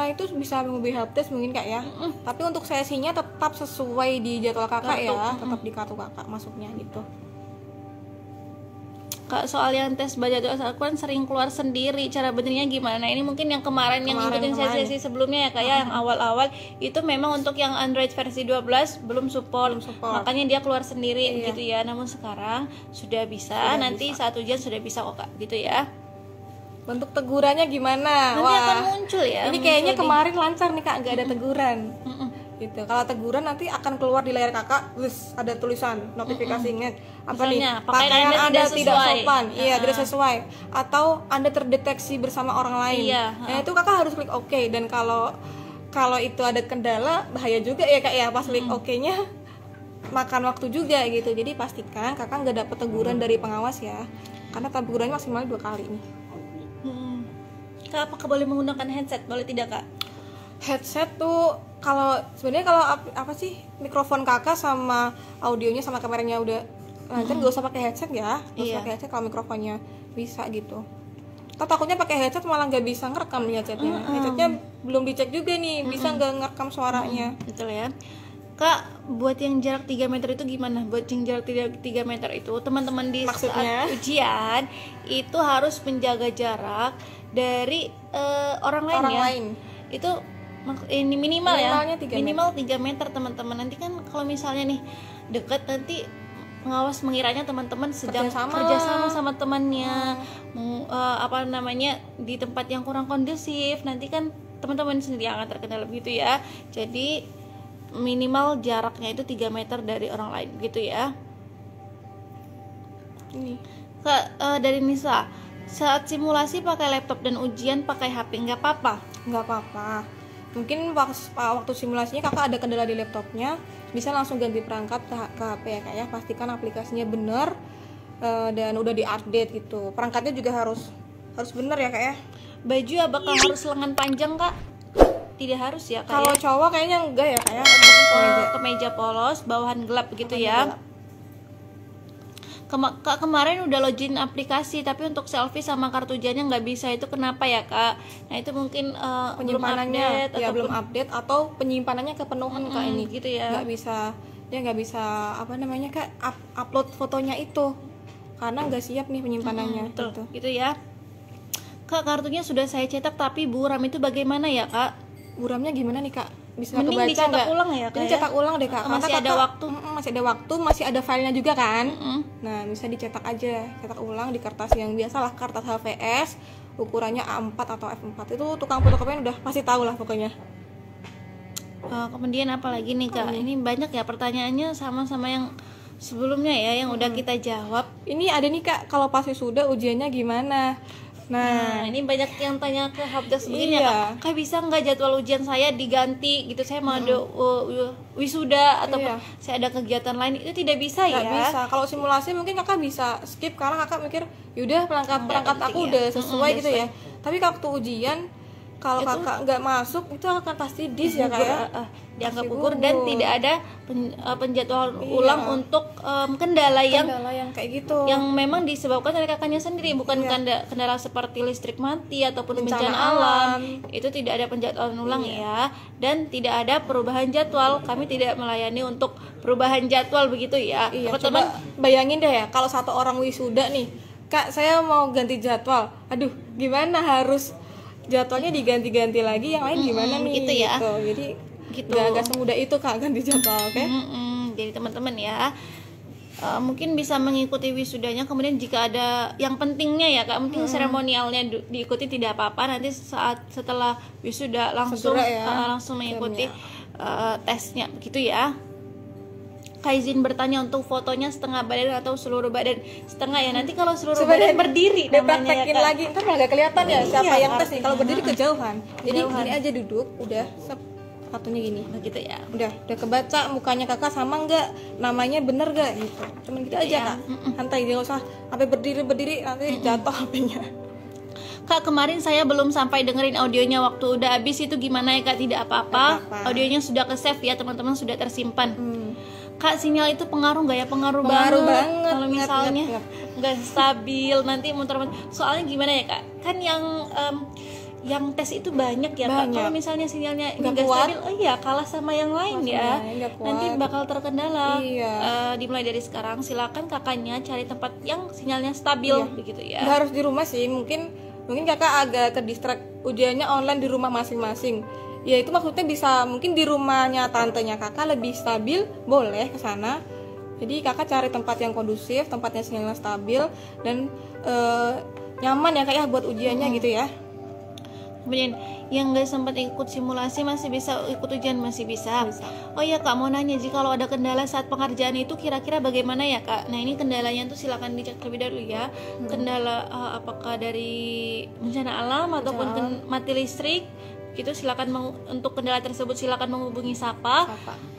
Itu bisa menghubungi helpdesk mungkin kak ya. Tapi untuk sesinya tetap sesuai di jadwal kakak Kartu. ya, tetap di kartu kakak masuknya gitu. Kak, soal yang tes baca doa Al-Quran sering keluar sendiri, cara benernya gimana? Nah, ini mungkin yang kemarin yang ngikutin Kemarin. sesi sebelumnya ya Kak ya, yang awal-awal itu memang untuk yang Android versi 12 belum support. Makanya dia keluar sendiri Iya. gitu ya. Namun sekarang sudah bisa, nanti saat ujian sudah bisa kok Kak, gitu ya. Bentuk tegurannya gimana? Nanti akan muncul ya. Ini muncul kayaknya di- kemarin lancar nih kak, nggak ada teguran. Gitu. Kalau teguran nanti akan keluar di layar kakak, terus ada tulisan notifikasi ingat apa Misalnya, nih? pakaian Anda tidak sesuai. sopan, iya tidak sesuai, atau Anda terdeteksi bersama orang lain. Iya, Nah itu kakak harus klik OK, dan kalau itu ada kendala bahaya juga ya kak ya, pas klik OK-nya makan waktu juga gitu. Jadi pastikan kakak nggak dapet teguran dari pengawas ya, karena tegurannya maksimal 2 kali nih. Kak, apakah boleh menggunakan headset? Boleh tidak Kak? Headset tuh sebenarnya kalau apa sih, mikrofon kakak sama audionya sama kameranya udah lancar, nggak usah pakai headset ya. Nggak usah Iya. pakai headset kalau mikrofonnya bisa gitu. Atau takutnya pakai headset malah nggak bisa ngerekam nih headsetnya. Headsetnya belum dicek juga nih, bisa nggak ngerekam suaranya. Betul ya Kak. Buat yang jarak 3 meter itu gimana? Buat yang jarak 3 meter itu teman-teman di Maksudnya? saat ujian itu harus menjaga jarak dari orang lain Orang ya. lain. Itu ini minimal ya, Minimalnya 3 minimal 3 meter teman-teman. Nanti kan kalau misalnya nih dekat, nanti pengawas mengiranya teman-teman sedang kerjasama sama temannya, di tempat yang kurang kondusif. Nanti kan teman-teman sendiri yang akan terkendala begitu ya. Jadi minimal jaraknya itu 3 meter dari orang lain gitu ya. Ini Kak, dari Nisa, saat simulasi pakai laptop dan ujian pakai HP nggak apa-apa? nggak apa-apa. Mungkin waktu simulasinya kakak ada kendala di laptopnya, bisa langsung ganti perangkat ke HP ya kak ya. Pastikan aplikasinya benar dan udah diupdate gitu. Perangkatnya juga harus benar ya kak ya. Baju apakah harus lengan panjang Kak? Tidak harus ya Kak Kalau ya? cowok kayaknya enggak ya kak ya. Kemeja polos, bawahan gelap begitu Bawahan ya. gelap. Kak, kemarin udah login aplikasi tapi untuk selfie sama kartu ujiannya nggak bisa, itu kenapa ya Kak? Nah itu mungkin belum Penyimpanannya update ya ataupun- belum update, atau penyimpanannya kepenuhan kak ini. gitu ya. Nggak bisa, dia nggak bisa apa namanya kak, upload fotonya itu. karena nggak siap nih penyimpanannya. Betul, gitu. gitu ya. Kak, kartunya sudah saya cetak tapi buram itu bagaimana ya Kak? Buramnya gimana nih Kak? Bisa Mending kebaca dicetak nggak? ulang ya Kak Ini ya? cetak ulang deh Kak. Masih Karena ada Kakak- waktu. masih ada waktu, masih ada filenya juga kan. Mm-mm. Nah, bisa dicetak aja, cetak ulang di kertas yang biasalah, kertas HVS ukurannya A4 atau F4. Itu tukang fotokopian udah pasti tahu lah pokoknya. Kemudian apa lagi nih Kak? Ini banyak ya pertanyaannya sama-sama yang sebelumnya ya, yang udah kita jawab. Ini ada nih Kak, kalau pas wisuda ujiannya gimana? Nah, ini banyak yang tanya ke Helpdesk begini Iya. ya Kak, bisa nggak jadwal ujian saya diganti gitu, saya mau ada wisuda atau Iya. saya ada kegiatan lain, itu tidak bisa Nggak ya? bisa. Kalau simulasi mungkin Kakak bisa skip karena Kakak mikir, yaudah perangkat penting aku ya. udah sesuai udah gitu ya. Tapi waktu ujian kalau Itu- Kakak nggak masuk itu akan pasti dis ya Kak ya. Dianggap Pasti gugur dan gugur. tidak ada penjadwalan Iya. ulang untuk kendala yang Kendala yang kayak gitu. yang memang disebabkan oleh kakaknya sendiri, bukan Iya. kendala seperti listrik mati ataupun Bencana bencana alam. alam. Itu tidak ada penjadwalan ulang Iya. ya, dan tidak ada perubahan jadwal. Kami tidak melayani untuk perubahan jadwal begitu ya. Iya, Teman-teman, coba bayangin deh ya, kalau satu orang wisuda nih, Kak saya mau ganti jadwal, aduh gimana, harus jadwalnya diganti-ganti lagi, yang lain gimana nih? gitu ya. Jadi Gitu. nggak semudah itu Kak ganti jadwal, oke? Jadi teman-teman ya, mungkin bisa mengikuti wisudanya. Kemudian jika ada yang pentingnya ya Kak, mungkin seremonialnya diikuti tidak apa-apa. Nanti saat setelah wisuda langsung Segera ya, langsung mengikuti tesnya begitu ya. Kak izin bertanya, untuk fotonya setengah badan atau seluruh badan? Setengah ya, nanti kalau seluruh badan berdiri Udah namanya ya praktekin Kak. lagi, ntar malah nggak kelihatan ya siapa Iya, yang tes nih. Kalau berdiri kejauhan, jadi Kejauhan. gini aja duduk, udah satunya gini. Begitu ya. Udah kebaca mukanya Kakak sama nggak, namanya bener nggak gitu. Cuman gitu aja ya. Kak, santai, jangan usah sampai berdiri nanti jatuh HP-nya. Kak, kemarin saya belum sampai dengerin audionya, waktu udah habis itu gimana ya Kak? Tidak apa-apa. Nggak apa-apa. Audionya sudah ke-save ya teman-teman, sudah tersimpan. Kak, sinyal itu pengaruh nggak ya? Pengaruh Pengaruh banget. banget. Kalau misalnya Nggak. nggak stabil, nanti muter-muter. Soalnya gimana ya Kak? Kan yang tes itu banyak ya Kak. Banyak. Kalau misalnya sinyalnya ini Nggak nggak kuat. stabil, oh iya kalah sama yang lain Sama ya. yang lain, nggak kuat. Nanti bakal terkendala. Iya. Dimulai dari sekarang, silakan kakaknya cari tempat yang sinyalnya stabil Iya. begitu ya. Nggak harus di rumah sih, mungkin Kakak agak ke distract ujiannya online di rumah masing-masing. Ya itu maksudnya bisa mungkin di rumahnya tantenya Kakak lebih stabil, boleh ke sana. Jadi Kakak cari tempat yang kondusif, tempatnya sinyalnya stabil dan nyaman ya Kak ya buat ujiannya gitu ya. Kemudian yang nggak sempat ikut simulasi masih bisa ikut ujian, masih bisa. Oh ya Kak, mau nanya, jika kalau ada kendala saat pengerjaan itu kira-kira bagaimana ya Kak? Nah ini kendalanya tuh silakan dicek terlebih dahulu ya. Kendala apakah dari bencana alam ataupun mati listrik gitu, silakan untuk kendala tersebut silakan menghubungi Sapa.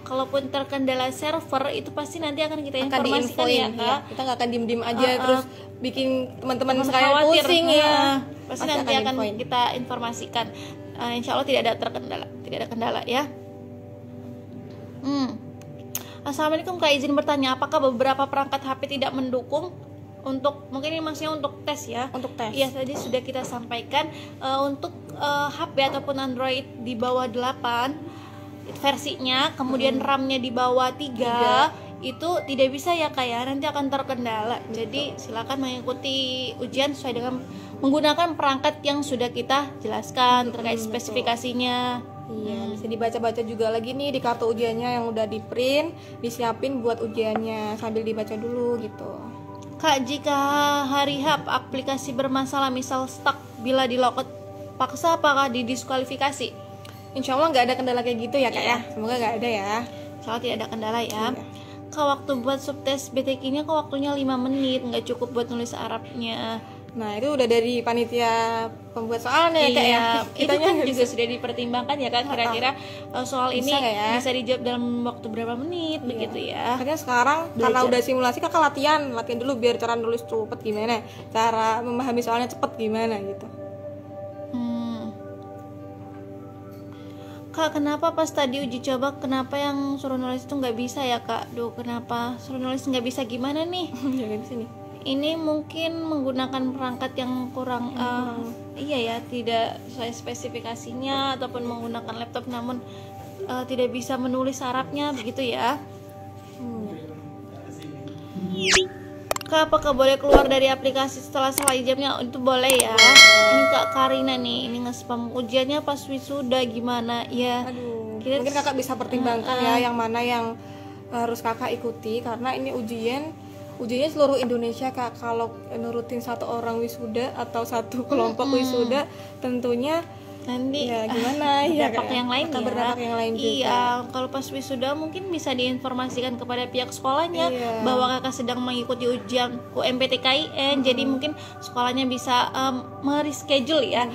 Kalaupun terkendala server itu pasti nanti akan kita informasikan ya Kak. Ya. Kita nggak akan diem-diem aja terus bikin teman-teman Jangan sekalian khawatir, pusing ya. Pasti nanti akan diinfoin. kita informasikan. Insya Allah tidak ada kendala ya. Assalamualaikum Kak, izin bertanya, apakah beberapa perangkat HP tidak mendukung untuk, mungkin ini maksudnya untuk tes ya? Untuk tes. Iya, tadi sudah kita sampaikan untuk HP ataupun Android di bawah 8 versinya, kemudian RAM-nya di bawah 3 itu tidak bisa ya Kak ya, nanti akan terkendala. Jadi silakan mengikuti ujian sesuai dengan menggunakan perangkat yang sudah kita jelaskan terkait spesifikasinya. Iya, bisa dibaca-baca juga lagi nih di kartu ujiannya yang udah di print, disiapin buat ujiannya sambil dibaca dulu gitu. Kak, jika hari H aplikasi bermasalah, misal stuck bila di logout paksa, apakah didiskualifikasi? Insya Allah nggak ada kendala kayak gitu ya Kak Iya. ya, semoga nggak ada ya. Soalnya tidak ada kendala ya. Iya. Kak, waktu buat subtes BTK-nya kok waktunya 5 menit, nggak cukup buat nulis Arabnya. Nah itu udah dari panitia pembuat soalnya ya Kak ya. Iya, itu Kitanya kan nggak juga sudah dipertimbangkan ya kan, kira-kira soal Bisa ini nggak ya? bisa dijawab dalam waktu berapa menit begitu ya. Makanya sekarang karena Belajar. udah simulasi Kakak latihan dulu biar cara nulis cepet gimana, cara memahami soalnya cepet gimana gitu. Kak, kenapa pas tadi uji coba kenapa yang suruh nulis itu nggak bisa ya Kak? Duh, kenapa suruh nulis nggak bisa, gimana nih? Jangan di sini. Ini mungkin menggunakan perangkat yang kurang iya ya, tidak sesuai spesifikasinya, ataupun menggunakan laptop namun tidak bisa menulis Arabnya begitu ya. Kak, apakah boleh keluar dari aplikasi setelah selesai jamnya? Itu boleh ya. Ini Kak Karina nih, ini nge-spam ujiannya pas wisuda gimana ya? Aduh, Kita- mungkin kakak bisa pertimbangkan ya yang mana yang harus kakak ikuti, karena ini ujiannya seluruh Indonesia kak. Kalau nurutin satu orang wisuda atau satu kelompok wisuda, tentunya Nanti ya gimana ya berdampak Kak? yang lain Akan ya. berdampak yang lain juga. Iya, kalau pas wisuda mungkin bisa diinformasikan kepada pihak sekolahnya Iya. bahwa kakak sedang mengikuti ujian UMPTKIN. Jadi mungkin sekolahnya bisa mereschedule ya.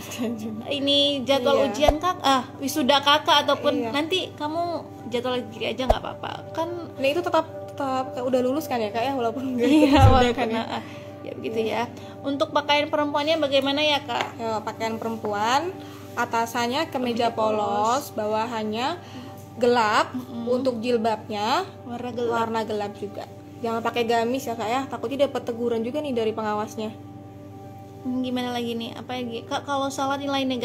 Ini jadwal Iya. ujian wisuda kakak ataupun Iya. nanti kamu jadwal gini aja nggak apa-apa. Kan Nah itu tetap Kak, udah lulus kan ya kak ya, walaupun nggak iya, wisuda walaupun, kan ya. ya begitu ya. Untuk pakaian perempuannya bagaimana ya kak? Ya, pakaian perempuan atasannya kemeja polos, bawahannya gelap, untuk jilbabnya Warna gelap. warna gelap juga. Jangan pakai gamis ya kak ya, takutnya dapat teguran juga nih dari pengawasnya. Gimana lagi nih? Apa lagi? Kak, kalau salah nilainya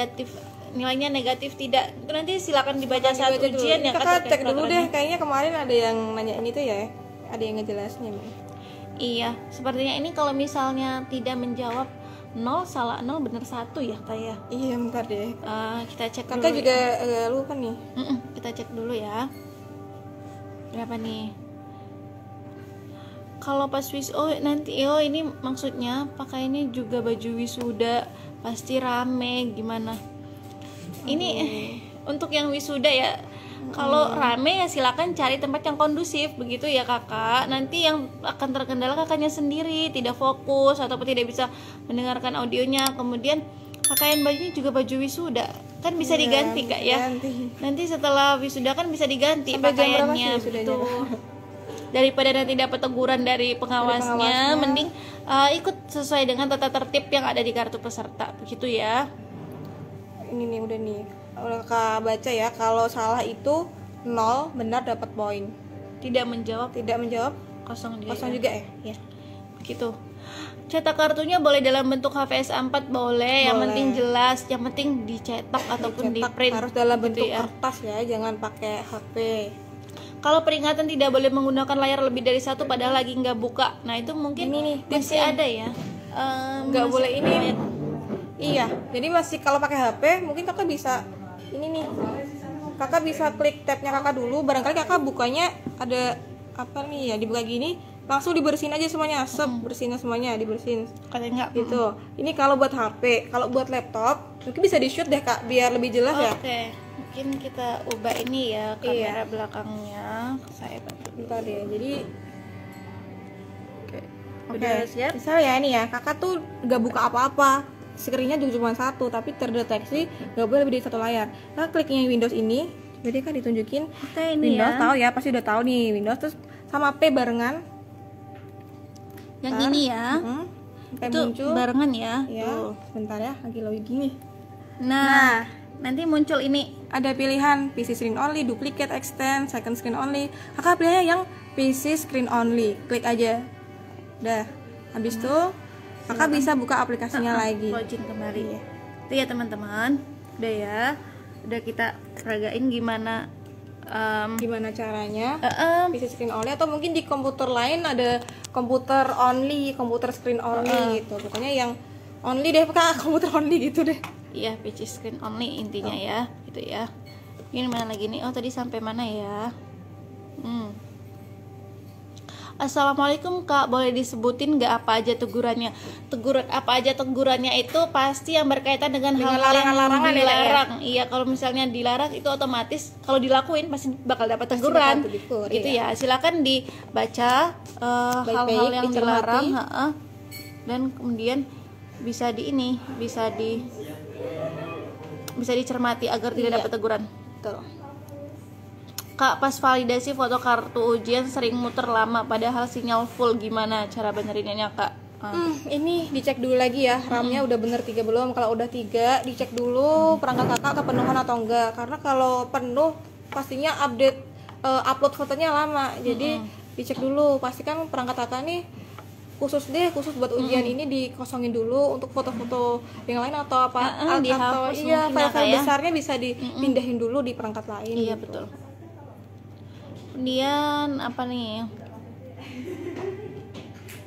negatif tidak, itu nanti silakan dibaca saat Baca dulu. ujian ya Kakak terkait cek dulu deh, peraturannya. kayaknya kemarin ada yang nanya ini tuh ya, ada yang ngejelasin ya. Iya, sepertinya ini kalau misalnya tidak menjawab 0 salah 0 benar 1 ya kak ya. Iya bentar deh. Kita cek Kakak dulu juga ya. lupa nih. Kita cek dulu ya. Berapa nih? Kalau pas ini maksudnya pakainya juga baju wisuda pasti rame gimana? Ini untuk yang wisuda ya. Kalau rame ya silakan cari tempat yang kondusif begitu ya kakak. Nanti yang akan terkendala kakaknya sendiri, tidak fokus ataupun tidak bisa mendengarkan audionya. Kemudian pakaian bajunya juga baju wisuda kan bisa diganti kak ya. Ganti. Nanti setelah wisuda kan bisa diganti Sampai jam berapa pakaiannya sih wisudanya? begitu. Daripada nanti dapat teguran dari pengawasnya, mending ikut sesuai dengan tata tertib yang ada di kartu peserta begitu ya. Ini nih udah nih. Udah kakak baca ya, kalau salah itu 0, benar dapat poin. Tidak menjawab Tidak menjawab kosong juga. kosong ya. juga ya. Ya. Begitu. Cetak kartunya boleh dalam bentuk HVS A4 boleh, yang Boleh. penting jelas, yang penting dicetak ataupun di Cetak print. harus dalam gitu bentuk ya. kertas ya, jangan pakai HP. Kalau peringatan tidak boleh menggunakan layar lebih dari satu padahal lagi nggak buka. Nah itu mungkin Ini nih, masih tipsnya. ada ya. Nggak Masih- boleh ini. Iya, jadi masih kalau pakai HP mungkin kakak bisa ini nih. Kakak bisa klik tabnya kakak dulu, barangkali kakak bukanya ada apa nih ya, dibuka gini, langsung dibersihin aja semuanya, bersihin semuanya, dibersihin Katanya nggak. gitu. Ini kalau buat HP, kalau buat laptop mungkin bisa di shoot deh kak, biar lebih jelas ya. Oke, mungkin kita ubah ini ya kamera Iya. belakangnya. Saya bantu. Bentar ya, jadi Udah siap? Misal ya ini ya, kakak tuh gak buka apa-apa, screen-nya juga cuma satu, tapi terdeteksi gak boleh lebih dari satu layar. Nah, kliknya Windows ini, jadi kan ditunjukin Kita ini Windows, ya. tahu ya, pasti udah tahu nih Windows, terus sama P barengan. Yang Ntar, ini ya. Sampai Itu muncul. barengan ya. Ya, Tuh. bentar ya, lagi loading gini. Nah, nanti muncul ini. Ada pilihan PC screen only, duplicate, extend, second screen only. Kakak pilihnya yang PC screen only, klik aja. Udah, habis itu kakak bisa buka aplikasinya lagi. Login kembali ya. Itu ya teman-teman. Udah ya. Udah kita peragain gimana Gimana caranya? em, PC screen only, atau mungkin di komputer lain ada komputer only, komputer screen only gitu. Pokoknya yang only deh kak, komputer only gitu deh. Iya, PC screen only intinya ya, gitu ya. Ini mana lagi nih? Oh, tadi sampai mana ya? Assalamualaikum Kak, boleh disebutin nggak apa aja tegurannya? Teguran apa aja tegurannya itu pasti yang berkaitan dengan Dengan hal-hal yang larangan-larangan ya, Kak, ya? dilarang. Iya, kalau misalnya dilarang itu otomatis kalau dilakuin pasti bakal dapat teguran. bakal ditegur, Gitu iya. ya. Silakan dibaca hal-hal Baik-baik, yang dicermati. dilarang, dan kemudian bisa dicermati agar tidak Iya. dapat teguran. Tuh. Kak, pas validasi foto kartu ujian sering muter lama padahal sinyal full, gimana cara benerinnya Kak? Ini dicek dulu lagi ya, RAM-nya udah bener 3 belum. Kalau udah 3, dicek dulu perangkat kakak kepenuhan atau enggak. Karena kalau penuh pastinya upload fotonya lama. Jadi dicek dulu, pastikan perangkat kakak nih khusus buat ujian ini dikosongin dulu. Untuk foto-foto yang lain atau apa dihapus iya, mungkin ya, Kak, file-file ya. besarnya bisa dipindahin dulu di perangkat lain. Iya, gitu. betul. Kemudian apa nih?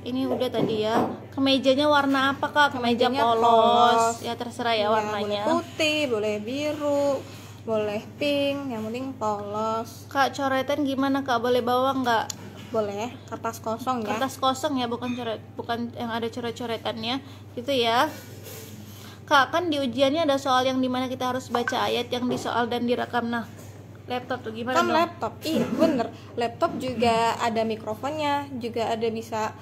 ini udah tadi ya. Kemejanya warna apa kak? Kemeja Kemejanya polos. polos. Ya terserah ya Boleh warnanya. putih, boleh biru, boleh pink, yang penting polos. Kak, coretan gimana kak? Boleh bawa nggak? Boleh kertas kosong ya. Kertas kosong ya, bukan coret, bukan yang ada coret-coretannya gitu ya. Kak, kan di ujiannya ada soal yang dimana kita harus baca ayat yang disoal dan direkam. Nah, laptop tuh gimana Kan dong? laptop, iya bener. Laptop juga ada mikrofonnya, juga ada bisa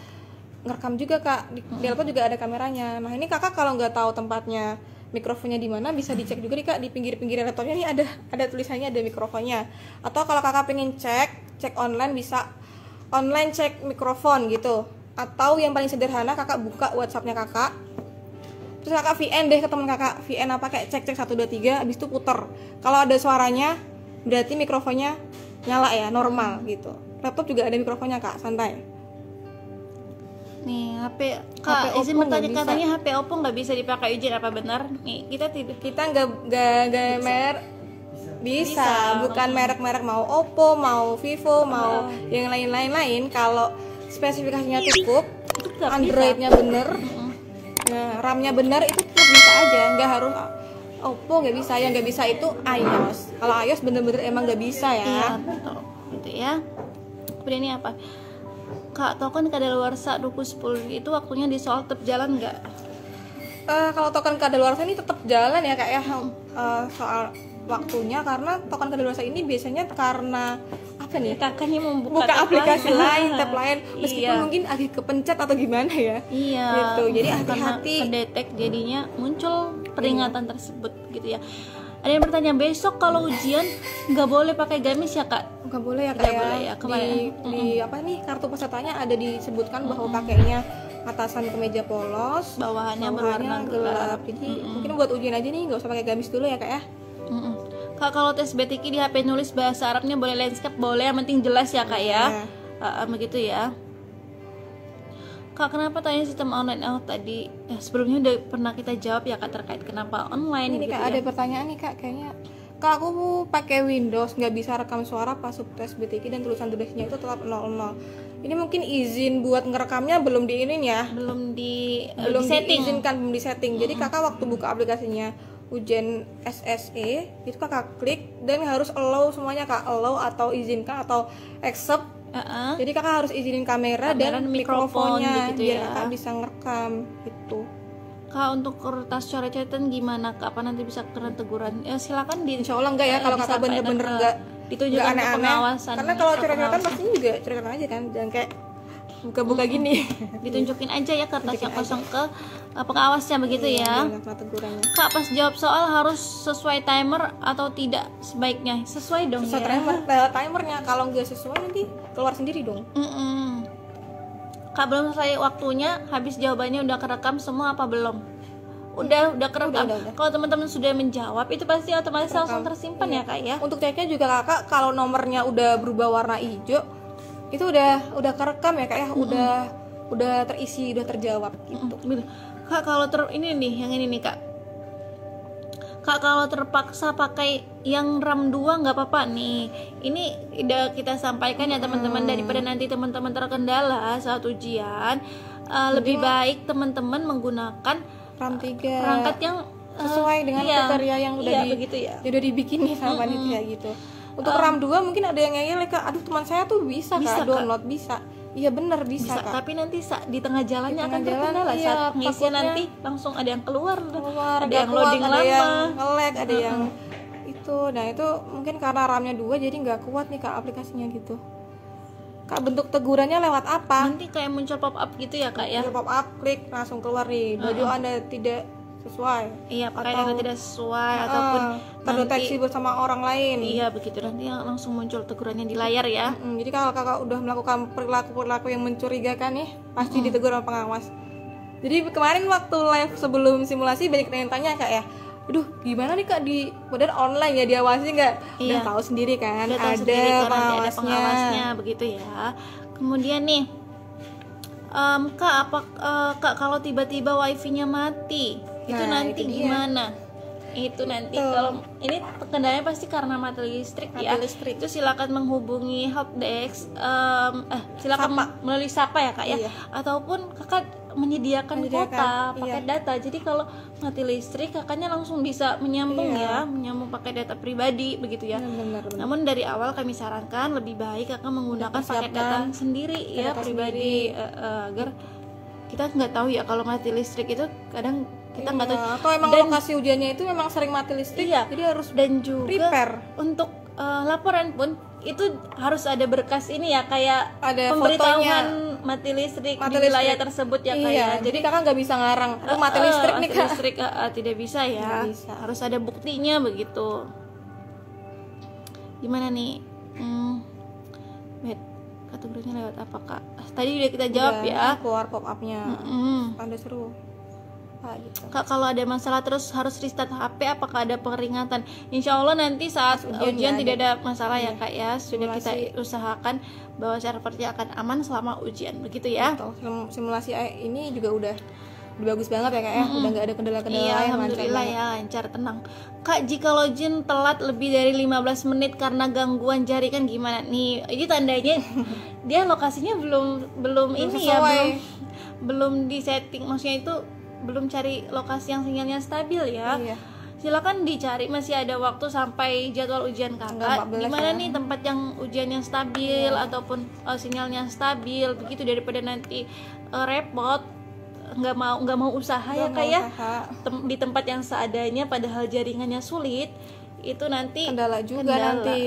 ngerekam juga kak. Di laptop juga ada kameranya. Nah ini kakak kalau nggak tahu tempatnya mikrofonnya di mana, bisa dicek juga nih kak, di pinggir-pinggir laptopnya nih ada tulisannya, ada mikrofonnya. Atau kalau kakak pengen cek online, bisa online cek mikrofon gitu. Atau yang paling sederhana, kakak buka WhatsAppnya kakak, terus kakak VN deh ke teman kakak, VN apa kayak cek 1 2 3, habis itu puter. Kalau ada suaranya berarti mikrofonnya nyala ya, normal gitu. Laptop juga ada mikrofonnya kak, santai. Nih, HP Kak, HP izin Oppo bertanya, nggak bisa. katanya HP Oppo nggak bisa dipakai ujian, apa benar? Nih, kita tidak. Kita nggak merek, bisa, bukan merek-merek, mau Oppo, mau Vivo, mau yang lain-lain. Kalau spesifikasinya cukup, Itu nggak Androidnya bener, nah, RAM-nya bener, itu tetap bisa aja. Nggak harus Oppo, nggak bisa. Yang nggak bisa itu iOS. Kalau iOS bener-bener emang nggak bisa Iya, ya. betul. Gitu ya. Kemudian ini apa? Kak, token kadaluarsa Duku 10 itu waktunya di soal tetap jalan nggak? Kalau token kadaluarsa ini tetap jalan ya kak ya. Soal waktunya, karena token kadaluarsa ini biasanya karena apa nih? Kakaknya membuka Buka aplikasi lain, tab tab lain, meskipun Iya. mungkin agak kepencet atau gimana ya. Iya. Gitu. Jadi karena hati-hati. kedetek jadinya muncul peringatan tersebut gitu ya. Ada yang bertanya, besok kalau ujian nggak boleh pakai gamis ya kak? Nggak boleh ya Nggak kayak boleh ya, kemarin. di apa nih, kartu pesertanya ada disebutkan bahwa pakainya atasan kemeja polos, Bawahannya berwarna gelap. Jadi mungkin buat ujian aja nih nggak usah pakai gamis dulu ya kak ya. Kak, kalau tes BTK di HP nulis bahasa Arabnya boleh landscape, boleh, yang penting jelas ya kak ya. Begitu ya. Kak, kenapa tanya sistem online out tadi? Sebelumnya udah pernah kita jawab ya kak, terkait kenapa online Ini gitu kak ya. ada pertanyaan nih kak, kayaknya kak aku pakai Windows nggak bisa rekam suara pas tes BTK dan tulisannya itu tetap 00. Ini mungkin izin buat ngerekamnya belum diinin ya, Belum di belum setting. belum di setting. Jadi kakak waktu buka aplikasinya ujian SSE itu kakak klik dan harus allow semuanya kak, allow atau izinkan atau accept. Jadi kakak harus izinin kamera dan mikrofon mikrofonnya gitu biar ya. kakak bisa ngerekam gitu. Kak, untuk kertas coret-coretan gimana kak? Apa nanti bisa kena teguran? Ya silakan di. Insya Allah enggak ya, kalau kakak bener-bener enggak ditunjukkan ke aneh-aneh. pengawasan. Karena kalau ke coret-coretan pengawasan. pasti juga coretan aja kan, jangan kayak buka-buka gini. Ditunjukin aja ya kertas yang Tunjukin kosong ke pengawasnya begitu ya. Jangan kena tegurannya. Kak, pas jawab soal harus sesuai timer atau tidak? Sebaiknya sesuai dong Sesuai ya. timernya, kalau nggak sesuai nanti keluar sendiri dong. Kak, belum selesai waktunya, habis jawabannya udah kerekam semua apa belum? Udah kerekam. Udah. Kalau teman-teman sudah menjawab itu pasti otomatis langsung tersimpan ya kak ya. Untuk ceknya juga kakak, kalau nomornya udah berubah warna hijau, itu udah kerekam ya kak ya, udah terisi, udah terjawab gitu. Gitu. Kak, kalau ini nih, yang ini nih kak. Kak, kalau terpaksa pakai yang RAM 2 nggak apa-apa nih. Ini udah kita sampaikan ya teman-teman, daripada nanti teman-teman terkendala saat ujian, lebih baik teman-teman menggunakan RAM 3 perangkat yang sesuai dengan kriteria yang udah begitu ya. udah dibikin nih sama panitia gitu. Untuk RAM 2 mungkin ada yang ngeyel kak, aduh teman saya tuh bisa Bisa, kak download, bisa. Iya bener bisa kak. Tapi nanti di tengah jalannya Di akan tengah jalan, terkendala iya, saat pengisian takutnya nanti langsung ada yang keluar ada ada yang kuat, loading ada lama. yang nge-lag, ada yang itu. Nah itu mungkin karena RAM-nya 2 jadi nggak kuat nih kak aplikasinya gitu. Kak, bentuk tegurannya lewat apa? Nanti kayak muncul pop up gitu ya kak ya. Muncul pop up, klik langsung keluar nih, baju anda tidak sesuai, Iya, pakaian yang tidak sesuai ataupun terdeteksi bersama orang lain. iya begitu, nanti langsung muncul tegurannya di layar ya. Jadi kalau kakak udah melakukan perilaku yang mencurigakan nih, pasti ditegur sama pengawas. Jadi kemarin waktu live sebelum simulasi banyak yang tanya kak ya, aduh gimana nih kak, di padahal online ya, diawasi nggak? Udah tahu sendiri kan, Udah tahu ada sendiri kan, nanti ada pengawasnya. pengawasnya begitu ya. Kemudian nih kak, kak kalau tiba-tiba wifi-nya mati itu Nah, nanti itu dia. gimana? Itu nanti Betul. kalau ini kendalanya pasti karena mati listrik Mati ya. listrik. Itu silakan menghubungi helpdesk, silakan Sapa. melalui Sapa ya kak ya, Iya. ataupun kakak menyediakan kuota paket iya. data. Jadi kalau mati listrik kakaknya langsung bisa menyambung Iya. ya, menyambung pakai data pribadi begitu ya. Benar. Namun dari awal kami sarankan lebih baik kakak menggunakan paket data Persiapkan sendiri ya data pribadi, agar kita nggak tahu ya kalau mati listrik itu kadang kita nggak tahu. Atau emang Dan- lokasi ujiannya itu memang sering mati listrik, Iya. jadi harus dan juga prepare. untuk laporan pun itu harus ada berkas ini ya, kayak Ada pemberitahuan mati listrik Mati di wilayah listrik. tersebut ya kak Iya, ya. jadi kakak nggak bisa ngarang, "Aduh, mati listrik nih mati kak." listrik, tidak bisa ya. Nggak bisa. Harus ada buktinya begitu. Gimana nih? Wait, kategorinya lewat apa kak? Tadi udah kita jawab Udah, ya. keluar pop up-nya. Mm. Ada seru. Gitu. Kak, kalau ada masalah terus harus restart HP, apakah ada peringatan? Insya Allah nanti saat ujian nggak tidak ada masalah ya Iya. kak ya. Sudah kita usahakan bahwa servernya akan aman selama ujian, begitu ya. Betul. Simulasi ini juga udah bagus banget ya kak ya. Udah nggak ada kendala-kendala Iya, yang lancar alhamdulillah banget. ya, lancar, tenang. Kak, jika login telat lebih dari 15 menit karena gangguan jaringan gimana? Nih, ini tandanya dia lokasinya belum ini ya, sesuai. belum di setting, maksudnya itu belum cari lokasi yang sinyalnya stabil ya. Iya. Silakan dicari, masih ada waktu sampai jadwal ujian Tanggal kakak. 14 Gimana ya. nih tempat yang ujiannya stabil ataupun sinyalnya stabil, begitu, daripada nanti repot, nggak mau usaha ya kak ya. Di tempat yang seadanya padahal jaringannya sulit, itu nanti Kendala juga nanti.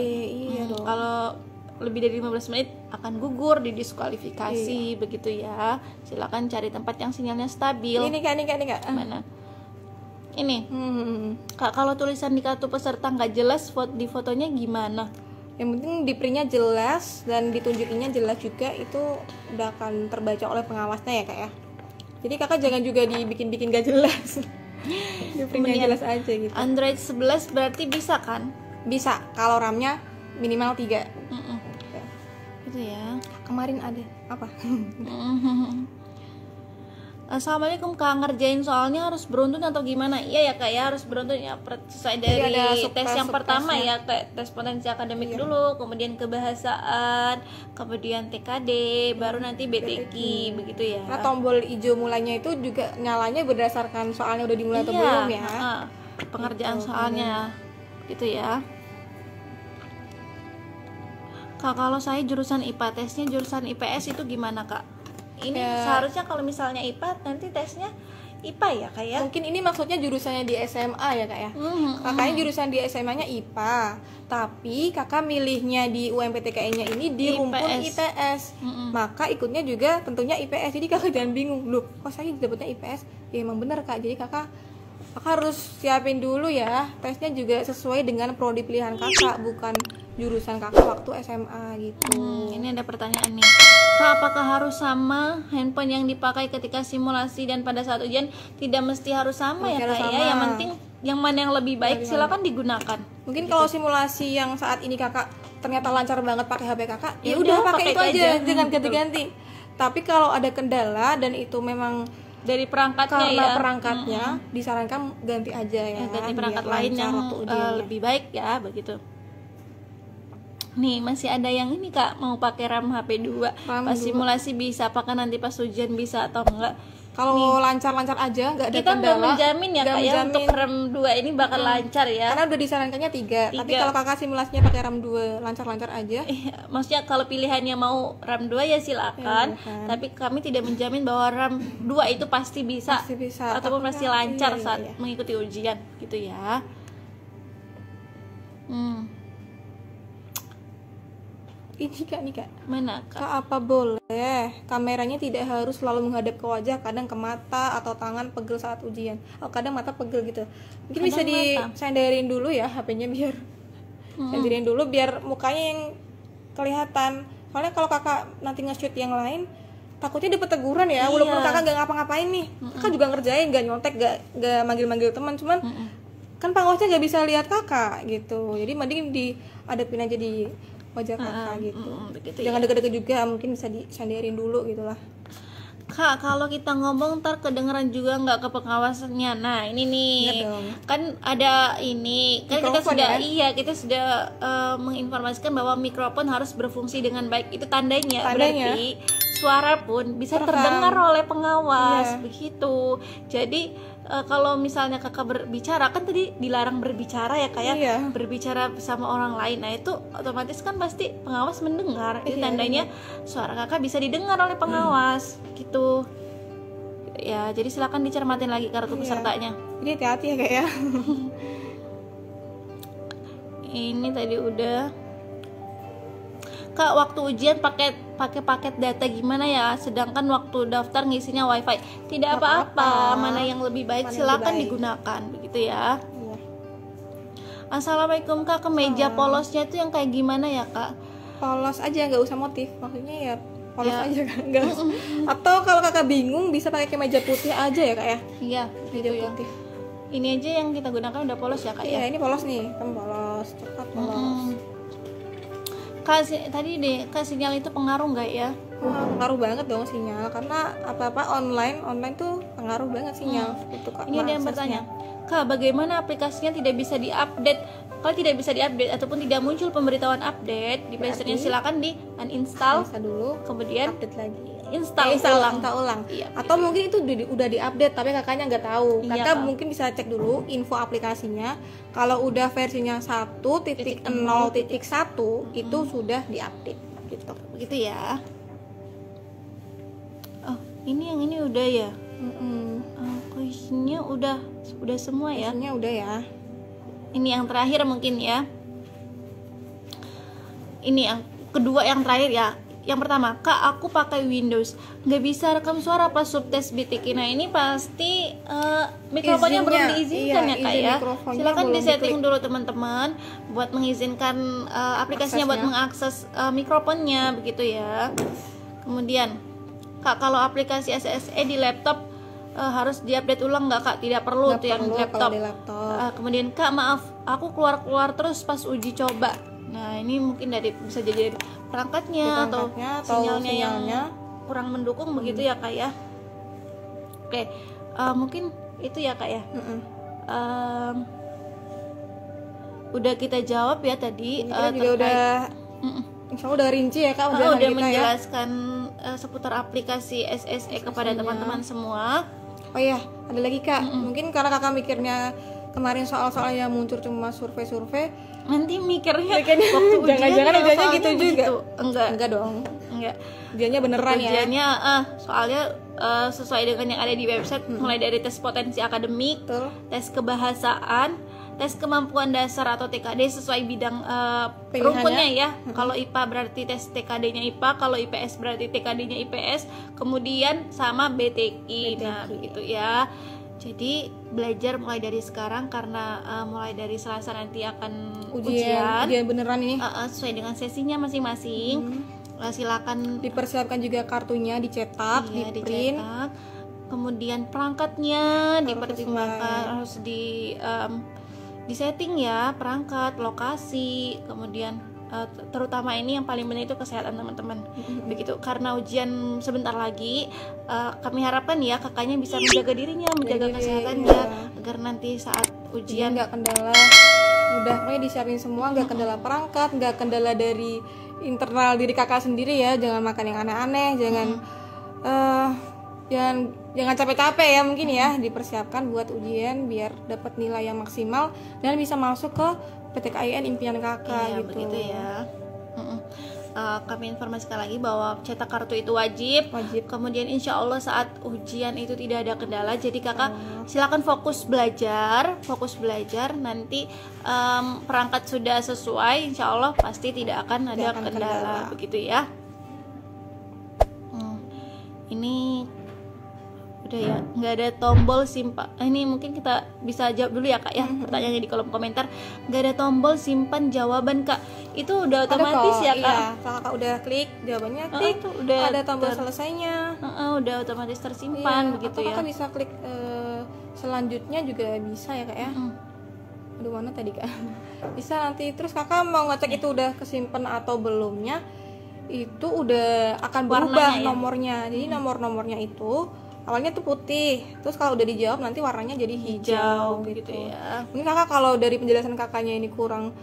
Iya dong. kalau lebih dari 15 menit akan gugur, didiskualifikasi begitu ya. Silakan cari tempat yang sinyalnya stabil. Ini kak. Mana? Ini. Kak, Kak, kalau tulisan di kartu peserta nggak jelas, di fotonya gimana? yang penting di printnya jelas dan ditunjukinnya jelas juga, itu udah akan terbaca oleh pengawasnya ya kak ya. Jadi kakak jangan juga dibikin gak jelas. Di printnya Kemudian, jelas aja gitu. Android 11 berarti bisa kan? Bisa kalau RAM-nya minimal 3. Gitu ya. Kemarin ada apa? Assalamualaikum kak, ngerjain soalnya harus beruntun atau gimana? Iya ya kak ya, harus beruntun ya, sesuai dari ada tes yang pertama subtesnya. ya, kayak tes potensi akademik dulu, kemudian kebahasaan, kemudian TKD, baru nanti BTQ begitu ya. Karena tombol hijau mulainya itu juga nyalanya berdasarkan soalnya udah dimulai atau Iya, belum ya. pengerjaan Gitu, soalnya gitu ya. Kak, kalau saya jurusan IPA, tesnya jurusan IPS itu gimana kak? Ini Ya. seharusnya kalau misalnya IPA nanti tesnya IPA ya kak ya? Mungkin ini maksudnya jurusannya di SMA ya kak ya. Kakaknya jurusan di SMA-nya IPA, tapi kakak milihnya di UMPTKI-nya ini di rumpun IPS. Maka ikutnya juga tentunya IPS. Jadi kakak jangan bingung, loh kok saya dapetnya IPS? Ya emang benar kak. Jadi kakak harus siapin dulu ya, tesnya juga sesuai dengan prodi pilihan kakak, bukan jurusan kakak waktu SMA gitu. Ini ada pertanyaan nih, Kak, apakah harus sama handphone yang dipakai ketika simulasi dan pada saat ujian? Tidak mesti harus sama Mesti ya harus kak ya. sama. Yang penting yang mana yang lebih baik silakan digunakan. Mungkin kalau simulasi yang saat ini kakak ternyata lancar banget pakai HP kakak, Ya ya udah udah, pakai pakai itu itu aja, aja. jangan ganti-ganti. Tapi kalau ada kendala dan itu memang Dari perangkatnya karena ya, perangkatnya, disarankan ganti aja ya. ganti perangkat biar lain lancar yang waktu ujiannya. lebih baik ya begitu. Nih masih ada yang ini kak, mau pakai RAM HP 2 RAM pas 2. simulasi bisa, apakah nanti pas ujian bisa atau enggak? Kalau lancar-lancar aja, nggak ada Kita nggak kendala. menjamin ya nggak kak ya menjamin. untuk RAM 2 ini bakal lancar ya. Karena udah disarankannya 3. Tapi 3. kalau kakak simulasinya pakai RAM 2 lancar-lancar aja. Maksudnya kalau pilihannya mau RAM 2 ya silakan, Ya, tapi kami tidak menjamin bahwa RAM 2 itu pasti bisa, Pasti bisa. ataupun Tapi pasti kan, lancar iya, saat iya. mengikuti ujian gitu ya. Ini kak, nih kak. Mana kak? Kak, apa boleh kameranya tidak harus selalu menghadap ke wajah, kadang ke mata atau tangan pegel saat ujian. Oh, kadang mata pegel gitu. Mungkin bisa Kadang mata. disenderin dulu ya HP-nya, biar senderin dulu biar mukanya yang kelihatan. Soalnya kalau kakak nanti nge-shoot yang lain, takutnya dapat teguran ya. Walaupun kakak nggak ngapa-ngapain nih, kakak juga ngerjain, nggak nyontek, nggak manggil-manggil teman, cuman kan pengawasnya nggak bisa lihat kakak gitu. Jadi mending dihadapin aja di wajah kakak gitu. Begitu Jangan ya. deket-deket juga, mungkin bisa disandarin dulu gitulah. Kak, kalau kita ngomong ntar kedengeran juga nggak ke pengawasannya. Nah ini nih, Ingat dong. kan ada ini, kan kita Mikrofon sudah ya? iya kita sudah menginformasikan bahwa mikrofon harus berfungsi dengan baik. Itu tandanya, Tandanya. berarti suara pun bisa Terekam. terdengar oleh pengawas, Iya. begitu. Jadi kalau misalnya kakak berbicara, kan tadi dilarang berbicara ya kayak Iya. berbicara bersama orang lain. Nah itu otomatis kan pasti pengawas mendengar. Itu Iya, tandanya suara kakak bisa didengar oleh pengawas, gitu. Ya, jadi silakan dicermatin lagi kartu Iya. pesertanya. Jadi hati-hati ya Kak ya. Ini tadi udah. Kak, waktu ujian pakai paket data gimana ya? Sedangkan waktu daftar ngisinya wifi. Tidak Nggak apa-apa. apa-apa. Mana yang lebih baik Mana yang silakan lebih baik. digunakan, begitu ya. Iya. Assalamualaikum Kak, kemeja Salam. polosnya itu yang kayak gimana ya Kak? Polos aja, nggak usah motif. Maksudnya ya polos Ya. aja kan. Nggak usah. Atau kalau kakak bingung bisa pakai kemeja putih aja ya Kak ya. Iya, Kemeja gitu ya. putih. Ini aja yang kita gunakan udah polos ya Kak Iya, ya. ini polos nih. Kan polos, coklat polos. Kak, tadi deh, Kak, sinyal itu pengaruh nggak ya? Wah, pengaruh banget dong sinyal karena apa-apa online tuh pengaruh banget sinyal gitu Kak. Ini ada yang aksesnya. bertanya, Kak, bagaimana aplikasinya tidak bisa diupdate? Kalau tidak bisa diupdate ataupun tidak muncul pemberitahuan update di Play Store-nya, Berarti silakan di uninstall, Bisa dulu kemudian update lagi. install ulang. ulang. Iya, Atau mungkin itu udah diupdate tapi kakaknya nggak tahu. Iya, Kakak Kak. mungkin bisa cek dulu info aplikasinya. Kalau udah versinya 1.0.1 itu sudah diupdate gitu. Begitu ya. Oh, ini yang ini udah ya. Kuisnya udah semua ya. Isinya udah ya. Ini yang terakhir mungkin ya. Ini yang kedua, yang terakhir ya. Yang pertama, Kak, aku pakai Windows, nggak bisa rekam suara pas subtes BTK. Nah ini pasti mikrofonnya belum Izinnya, diizinkan iya, ya Kak izin ya. mikrofonnya Silakan belum disetting diklik. dulu teman-teman buat mengizinkan aplikasinya buat Aksesnya. mengakses mikrofonnya, begitu ya. Kemudian, Kak, kalau aplikasi SSE di laptop harus diupdate ulang nggak Kak? Tidak perlu Nggak tuh yang perlu di laptop. kalau di laptop. Kemudian, Kak, maaf, aku keluar terus pas uji coba. Nah ini mungkin bisa jadi dari perangkatnya, atau sinyalnya yang kurang mendukung, begitu ya Kak ya. Oke, mungkin itu ya Kak ya. Udah kita jawab ya tadi. Kita juga udah Insya Allah udah rinci ya Kak udah kita ya. menjelaskan seputar aplikasi SSE kepada SSE-nya. teman-teman semua. Oh iya, ada lagi Kak. Mungkin karena Kakak mikirnya kemarin soal-soal yang muncul cuma survei-survei, Nanti mikirnya Mikirnya, waktu ujian jangan-jangan ya, ujiannya soalnya gitu juga. begitu. Enggak dong. enggak. Ujiannya beneran ya. Ujiannya soalnya sesuai dengan yang ada di website, mulai dari tes potensi akademik, Betul. tes kebahasaan, tes kemampuan dasar atau TKD sesuai bidang Pilihannya. rukunnya ya. Kalau IPA berarti tes TKD-nya IPA, kalau IPS berarti TKD-nya IPS, kemudian sama BTI. Nah, begitu ya. Jadi belajar mulai dari sekarang karena mulai dari Selasa nanti akan Ujian beneran ini. sesuai dengan sesinya masing-masing. Silakan Dipersiapkan juga kartunya dicetak, iya, di print. dicetak. Kemudian perangkatnya Harus dipertimbangkan, harus di setting ya, perangkat, lokasi, kemudian terutama ini yang paling penting itu kesehatan teman-teman. Begitu, karena ujian sebentar lagi, kami harapkan ya kakaknya bisa menjaga dirinya, menjaga diri, kesehatannya, iya. agar nanti saat Ujian ujian nggak kendala, udah pokoknya disiapin semua, nggak kendala perangkat, nggak kendala dari internal diri kakak sendiri ya. Jangan makan yang aneh-aneh, jangan capek-capek ya, mungkin ya dipersiapkan buat ujian biar dapat nilai yang maksimal dan bisa masuk ke PTKIN impian kakak iya, gitu. begitu ya. Kami informasikan lagi bahwa cetak kartu itu wajib. Kemudian insya Allah saat ujian itu tidak ada kendala. Jadi kakak silakan fokus belajar. Nanti perangkat sudah sesuai, insya Allah pasti tidak akan ada kendala. Begitu ya. Ini udah ya, nggak ada tombol simpan. Ini mungkin kita bisa jawab dulu ya Kak ya, pertanyaannya di kolom komentar. Nggak ada tombol simpan jawaban Kak, itu udah otomatis ya Kak. Iya, kalau kakak udah klik jawabannya, klik tuh udah ada tombol selesainya. udah otomatis tersimpan, begitu atau ya. kakak bisa klik selanjutnya juga bisa ya Kak ya. Aduh, mana tadi Kak? Bisa nanti terus kakak mau ngecek itu udah kesimpan atau belumnya, itu udah akan berubah Warnanya ya? nomornya. Jadi nomor-nomornya itu awalnya tuh putih, terus kalau udah dijawab nanti warnanya jadi hijau gitu. ya. Mungkin kakak kalau dari penjelasan kakaknya ini kurang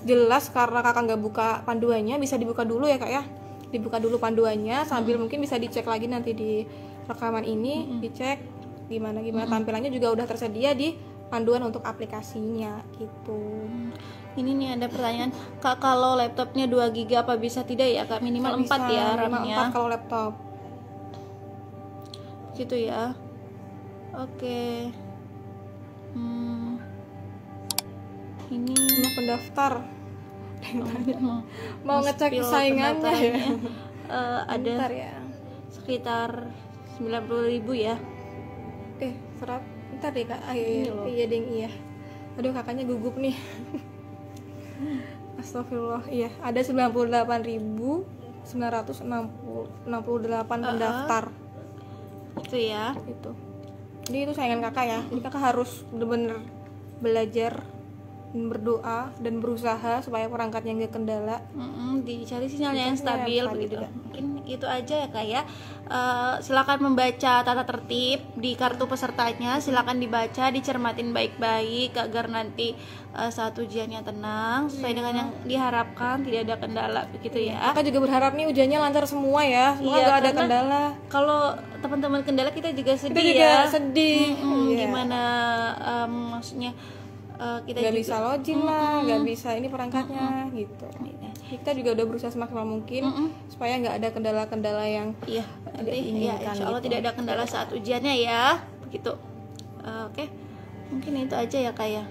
jelas karena kakak nggak buka panduannya, bisa dibuka dulu ya kak ya, dibuka dulu panduannya sambil mungkin bisa dicek lagi nanti di rekaman ini, dicek gimana tampilannya juga udah tersedia di panduan untuk aplikasinya gitu. Ini nih ada pertanyaan, Kak, kalau laptopnya 2 GB apa bisa tidak ya Kak? Minimal 4 ya Minimal RAM-nya. 4 kalau laptop. Gitu ya. Oke. Ini Mau pendaftar mau ngecek spill saingannya ya. pendaftarannya. Ada Bentar ya. sekitar 90.000 ya. Serat. Bentar deh kak. Ini loh. Iya ding, iya. Aduh kakaknya gugup nih. Astagfirullah. Iya, ada 98.968 pendaftar. Itu ya. Itu. Jadi itu saingan kakak ya. Jadi kakak harus bener-bener belajar dan berdoa dan berusaha supaya perangkatnya nggak kendala. Dicari sinyalnya yang Sinyalnya stabil yang stabil begitu. juga. Mungkin itu aja ya kak ya. Silakan membaca tata tertib di kartu pesertanya. Silakan dibaca, dicermatin baik-baik agar nanti saat ujiannya tenang sesuai dengan yang diharapkan, tidak ada kendala begitu ya. Kakak juga berharap nih ujiannya lancar semua ya. Semua Iya, nggak ada karena kendala. Kalau teman-teman kendala kita juga sedih Kita juga ya. sedih. Iya. Gimana maksudnya kita Nggak juga bisa login lah, nggak bisa ini perangkatnya gitu. Kita juga udah berusaha semaksimal mungkin supaya nggak ada kendala-kendala yang iya nanti ya diinginkan insya Allah gitu. tidak ada kendala saat ujiannya ya begitu. Oke, mungkin itu aja ya kak ya.